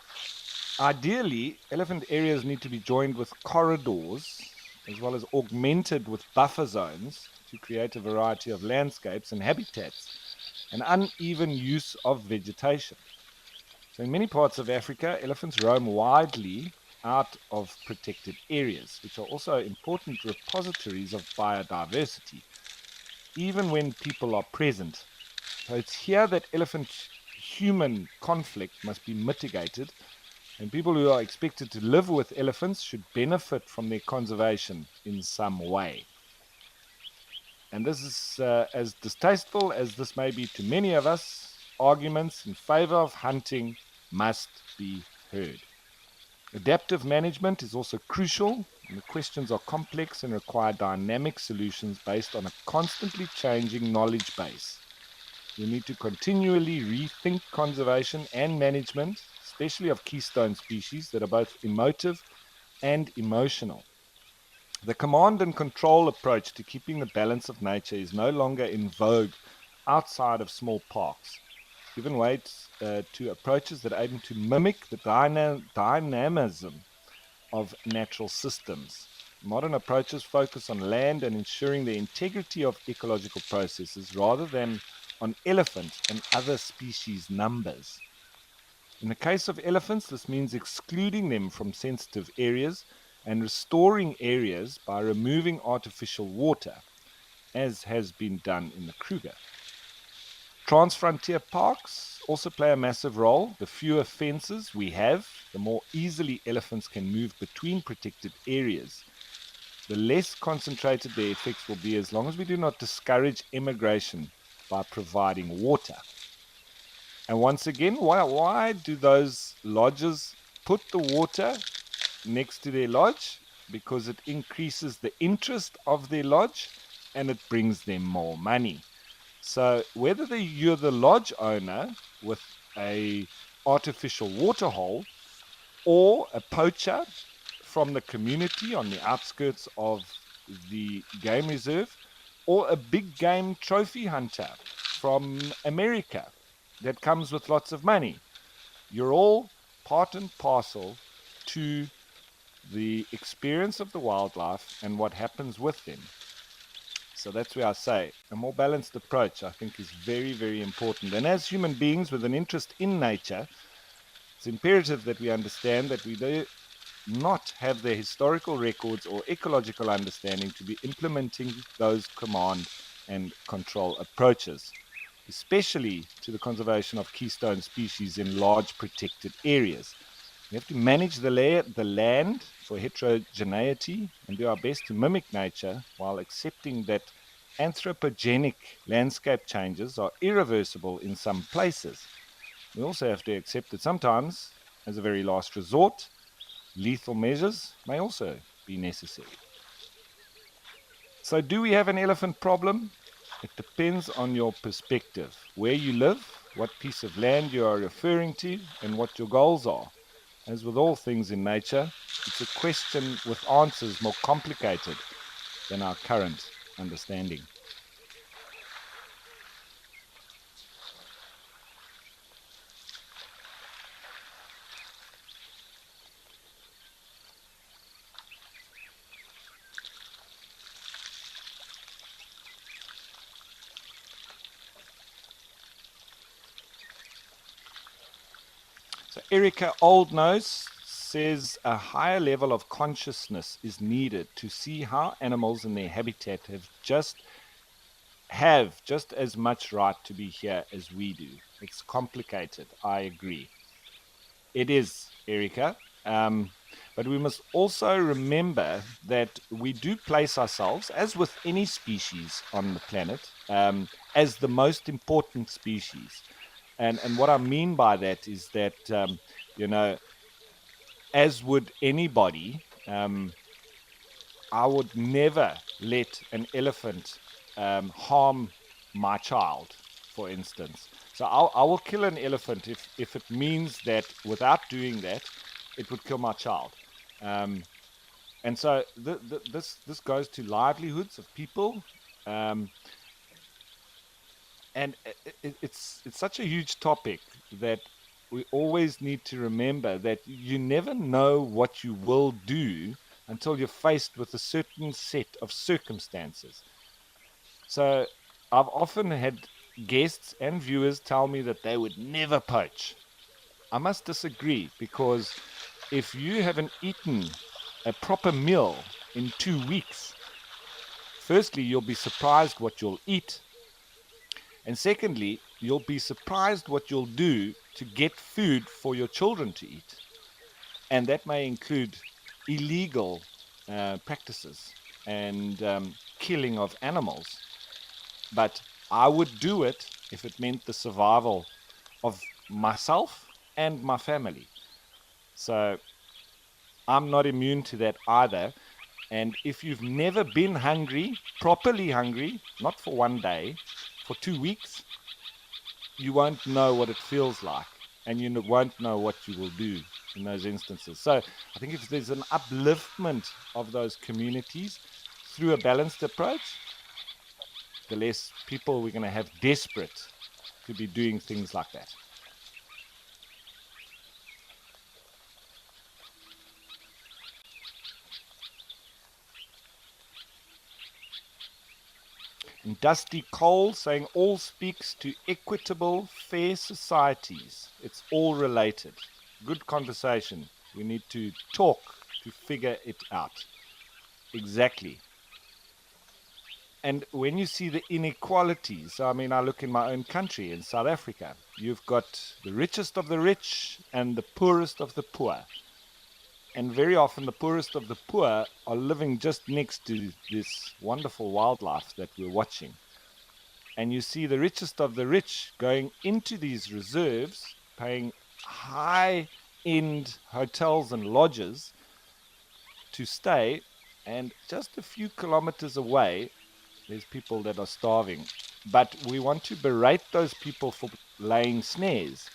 ideally, elephant areas need to be joined with corridors, as well as augmented with buffer zones to create a variety of landscapes and habitats, and uneven use of vegetation. So in many parts of Africa, elephants roam widely out of protected areas, which are also important repositories of biodiversity, even when people are present. So it's here that elephant-human conflict must be mitigated, and people who are expected to live with elephants should benefit from their conservation in some way. And this is, as distasteful as this may be to many of us, arguments in favor of hunting must be heard. Adaptive management is also crucial, and the questions are complex and require dynamic solutions based on a constantly changing knowledge base. We need to continually rethink conservation and management, especially of keystone species that are both emotive and emotional. The command and control approach to keeping the balance of nature is no longer in vogue outside of small parks, given way to approaches that aim to mimic the dynamism of natural systems. Modern approaches focus on land and ensuring the integrity of ecological processes rather than on elephant and other species numbers. In the case of elephants, this means excluding them from sensitive areas and restoring areas by removing artificial water, as has been done in the Kruger. Transfrontier parks also play a massive role. The fewer fences we have, the more easily elephants can move between protected areas. The less concentrated their effects will be, as long as we do not discourage immigration by providing water. And once again, why do those lodges put the water next to their lodge? Because it increases the interest of their lodge and it brings them more money. So whether you're the lodge owner with a artificial waterhole, or a poacher from the community on the outskirts of the game reserve, or a big game trophy hunter from America that comes with lots of money, you're all part and parcel to the experience of the wildlife and what happens with them. So that's where I say a more balanced approach, I think, is very, very important. And as human beings with an interest in nature, it's imperative that we understand that we do not have the historical records or ecological understanding to be implementing those command and control approaches, especially to the conservation of keystone species in large protected areas. We have to manage the land for heterogeneity and do our best to mimic nature while accepting that anthropogenic landscape changes are irreversible in some places. We also have to accept that sometimes, as a very last resort, lethal measures may also be necessary. So do we have an elephant problem? It depends on your perspective, where you live, what piece of land you are referring to, and what your goals are. As with all things in nature, it's a question with answers more complicated than our current understanding. So Erica Oldnose says a higher level of consciousness is needed to see how animals in their habitat have just as much right to be here as we do. It's complicated. I agree. It is, Erica. But we must also remember that we do place ourselves, as with any species on the planet, as the most important species. And what I mean by that is that, as would anybody, I would never let an elephant harm my child, for instance. So I will kill an elephant if it means that without doing that, it would kill my child. And so this goes to livelihoods of people. And it's such a huge topic that we always need to remember that you never know what you will do until you're faced with a certain set of circumstances. So I've often had guests and viewers tell me that they would never poach. I must disagree, because if you haven't eaten a proper meal in 2 weeks, firstly, you'll be surprised what you'll eat. And secondly, you'll be surprised what you'll do to get food for your children to eat. And that may include illegal practices and killing of animals. But I would do it if it meant the survival of myself and my family. So I'm not immune to that either. And if you've never been hungry, properly hungry, not for 1 day, for 2 weeks, you won't know what it feels like, and you won't know what you will do in those instances. So I think if there's an upliftment of those communities through a balanced approach, the less people we're going to have desperate to be doing things like that. And Dusty Cole saying all speaks to equitable, fair societies. It's all related. Good conversation. We need to talk to figure it out. Exactly. And when you see the inequalities, I mean, I look in my own country, in South Africa, you've got the richest of the rich and the poorest of the poor. And very often the poorest of the poor are living just next to this wonderful wildlife that we're watching. And you see the richest of the rich going into these reserves, paying high-end hotels and lodges to stay, and just a few kilometers away, there's people that are starving. but we want to berate those people for laying snares.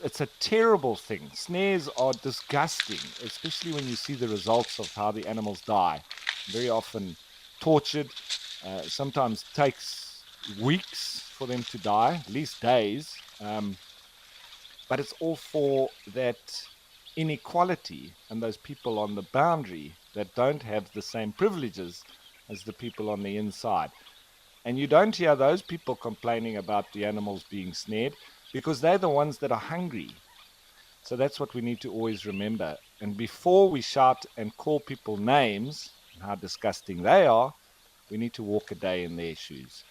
It's a terrible thing. Snares are disgusting, especially when you see the results of how the animals die. Very often tortured, sometimes takes weeks for them to die, at least days. But it's all for that inequality and those people on the boundary that don't have the same privileges as the people on the inside. And you don't hear those people complaining about the animals being snared because they're the ones that are hungry. So that's what we need to always remember. And before we shout and call people names and how disgusting they are, we need to walk a day in their shoes.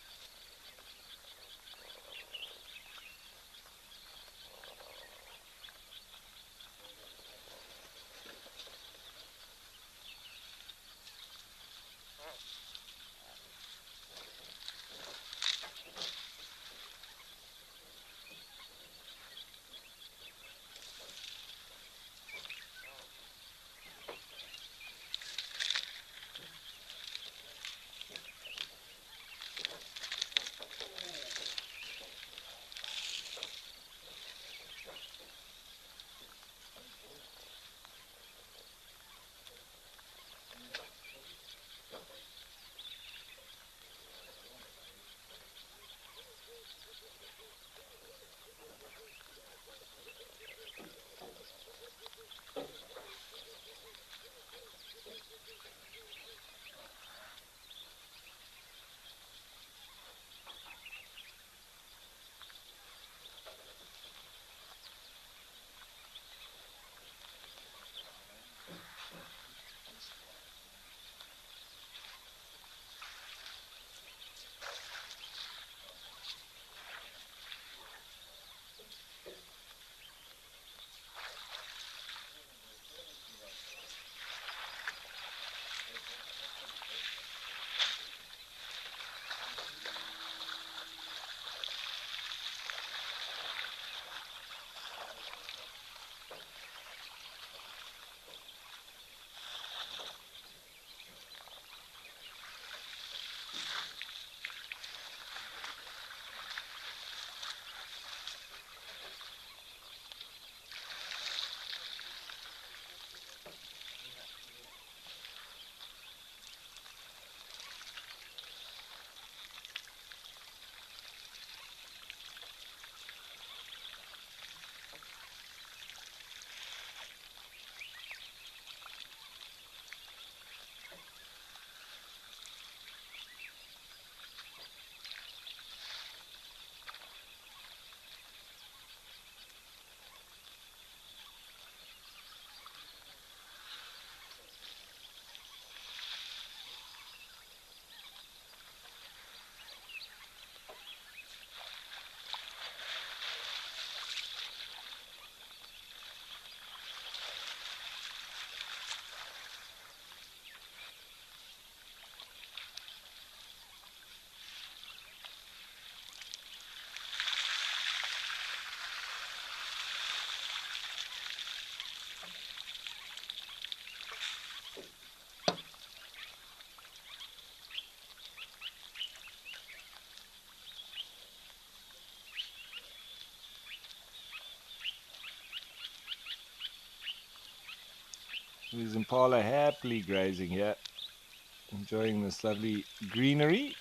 There's impala happily grazing here, enjoying this lovely greenery.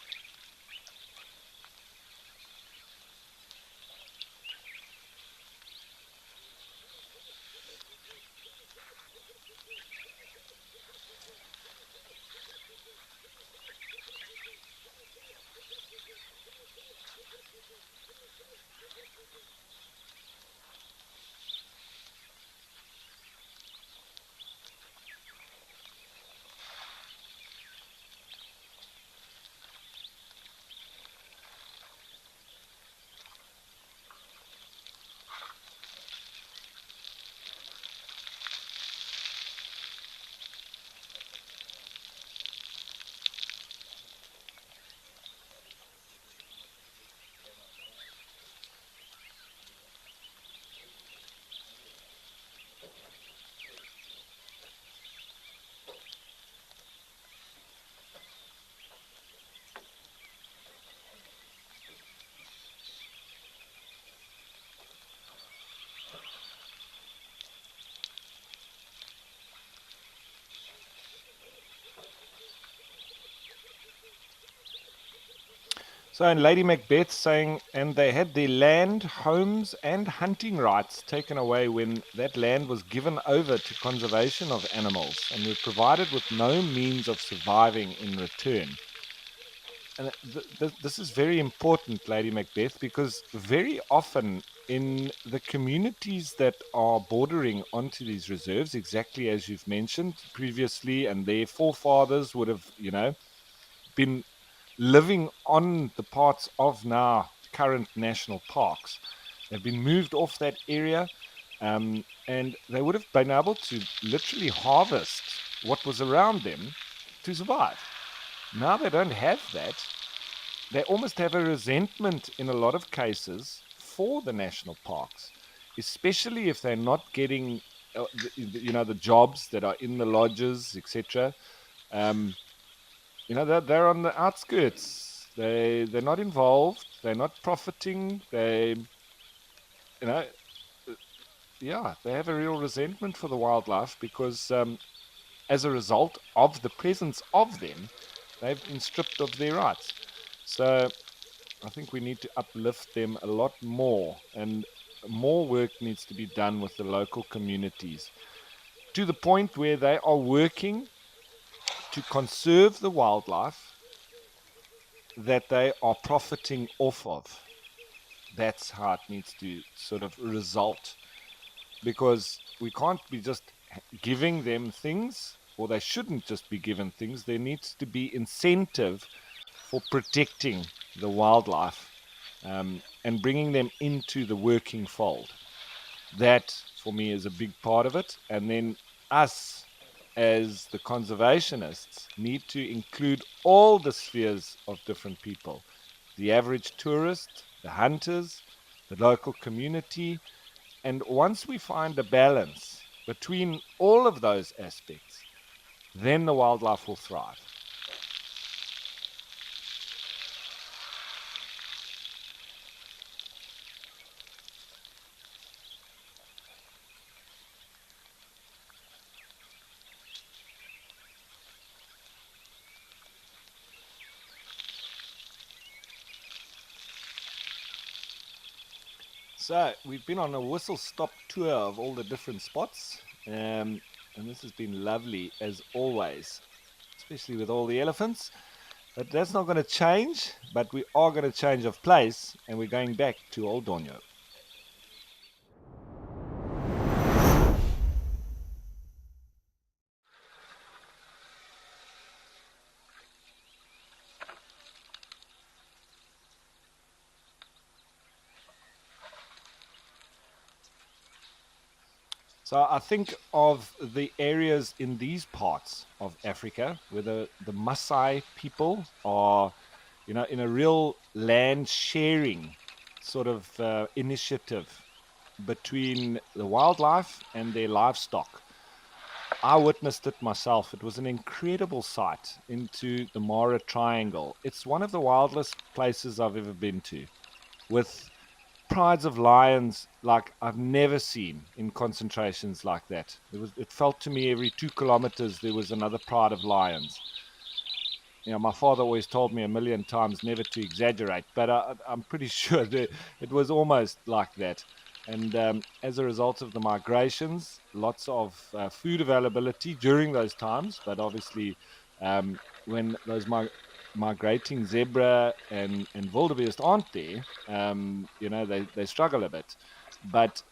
So, and Lady Macbeth saying, and they had their land, homes, and hunting rights taken away when that land was given over to conservation of animals and were provided with no means of surviving in return. And this is very important, Lady Macbeth, because very often in the communities that are bordering onto these reserves, exactly as you've mentioned previously, and their forefathers would have, been living on the parts of now current national parks. They've been moved off that area, and they would have been able to literally harvest what was around them to survive. Now they don't have that. They almost have a resentment in a lot of cases for the national parks, especially if they're not getting, the jobs that are in the lodges, etc. They're on the outskirts. They're not involved. They're not profiting. You know, they have a real resentment for the wildlife because, as a result of the presence of them, they've been stripped of their rights. So I think we need to uplift them a lot more, and more work needs to be done with the local communities to the point where they are working to conserve the wildlife that they are profiting off of. That's how it needs to sort of result, because we can't be just giving them things, or they shouldn't just be given things. There needs to be incentive for protecting the wildlife, and bringing them into the working fold. That, for me, is a big part of it. And then us, as the conservationists, need to include all the spheres of different people: the average tourist, the hunters, the local community. And once we find a balance between all of those aspects, then the wildlife will thrive. So we've been on a whistle-stop tour of all the different spots, and this has been lovely as always, especially with all the elephants. But that's not going to change, but we are going to change of place, and we're going back to Old Donyo. So I think of the areas in these parts of Africa where the Maasai people are, in a real land sharing sort of initiative between the wildlife and their livestock. I witnessed it myself. It was an incredible sight into the Mara Triangle. It's one of the wildest places I've ever been to, with prides of lions like I've never seen in concentrations like that. It felt to me every 2 kilometers there was another pride of lions. My father always told me a million times never to exaggerate, but I'm pretty sure that it was almost like that. And as a result of the migrations, lots of food availability during those times, but obviously when those migrating zebra and wildebeest aren't there, they struggle a bit. But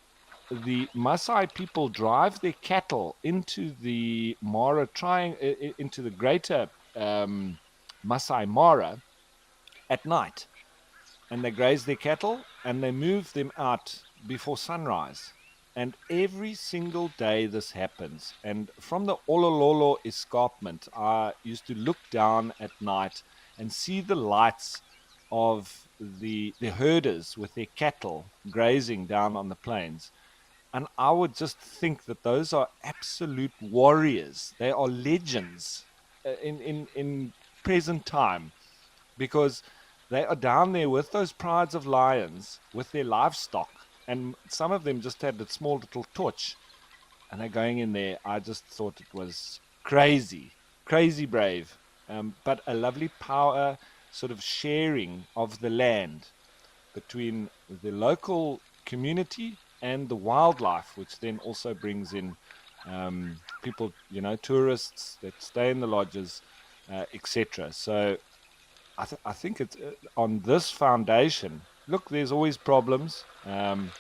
the Maasai people drive their cattle into the Mara Triangle, into the greater Masai Mara at night, and they graze their cattle and they move them out before sunrise. And every single day this happens. And from the Olololo escarpment, I used to look down at night and see the lights of the herders with their cattle grazing down on the plains. And I would just think that those are absolute warriors. They are legends in present time, because they are down there with those prides of lions, with their livestock, and some of them just had a small little torch, and they're going in there. I just thought it was crazy, crazy brave, but a lovely power, sort of sharing of the land between the local community and the wildlife, which then also brings in people, tourists that stay in the lodges, etc. So I think it's on this foundation. Look, there's always problems, and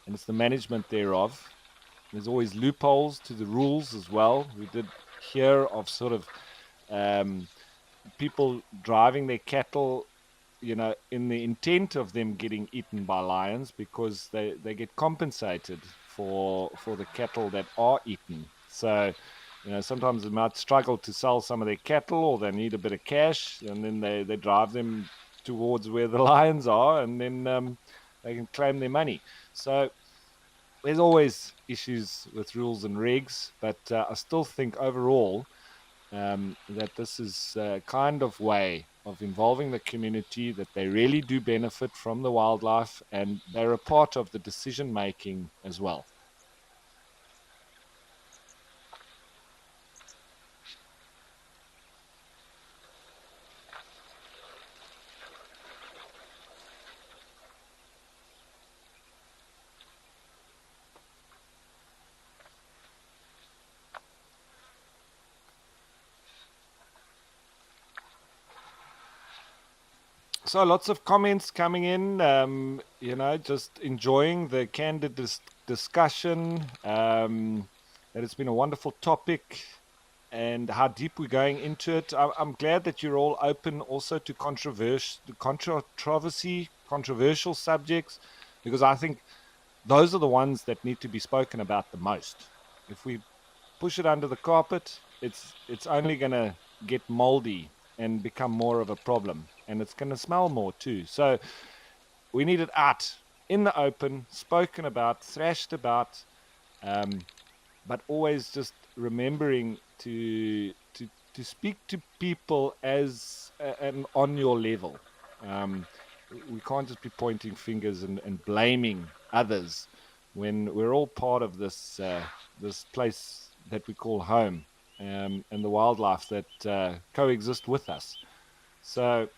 it's the management thereof. There's always loopholes to the rules as well. We did hear of sort of people driving their cattle, in the intent of them getting eaten by lions, because they get compensated for the cattle that are eaten. So, sometimes they might struggle to sell some of their cattle, or they need a bit of cash, and then they drive them towards where the lions are, and then they can claim their money. So there's always issues with rules and regs, but I still think overall that this is a kind of way of involving the community, that they really do benefit from the wildlife, and they're a part of the decision making as well. So lots of comments coming in, just enjoying the candid discussion, that it's been a wonderful topic, and how deep we're going into it. I'm glad that you're all open also to controversial subjects, because I think those are the ones that need to be spoken about the most. If we push it under the carpet, it's only going to get moldy and become more of a problem, and it's going to smell more too. So we need it out in the open, spoken about, thrashed about, but always just remembering to speak to people as and on your level. We can't just be pointing fingers and blaming others when we're all part of this place that we call home, and the wildlife that coexist with us. So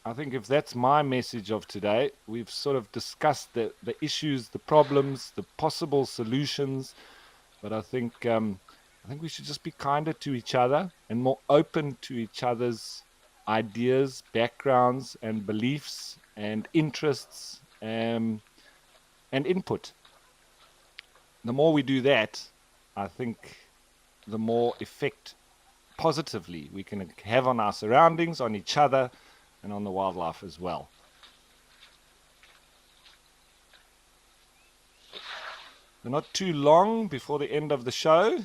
I think if that's my message of today, we've sort of discussed the issues, the problems, the possible solutions, but I think we should just be kinder to each other and more open to each other's ideas, backgrounds, and beliefs, and interests, and input. The more we do that, I think the more effect positively we can have on our surroundings, on each other, and on the wildlife as well. We're not too long before the end of the show.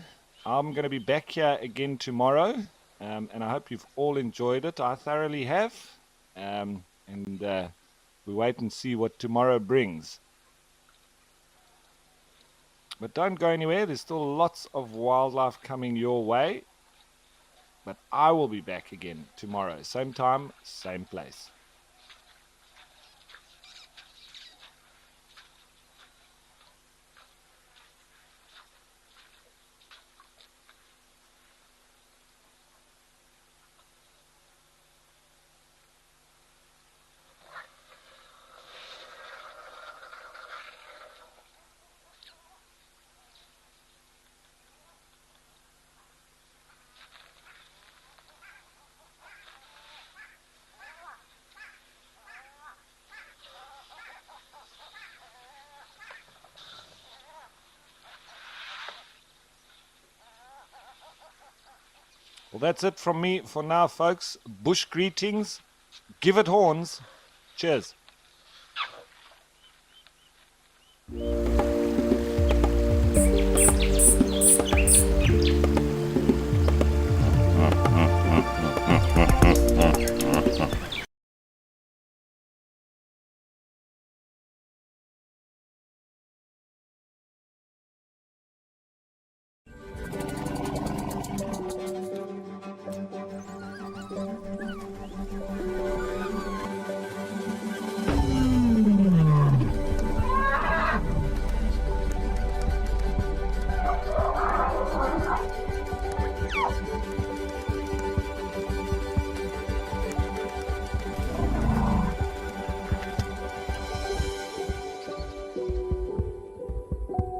I'm going to be back here again tomorrow, and I hope you've all enjoyed it. I thoroughly have, and we wait and see what tomorrow brings. But don't go anywhere. There's still lots of wildlife coming your way. But I will be back again tomorrow. Same time, same place. Well, that's it from me for now, folks. Bush greetings. Give it horns. Cheers.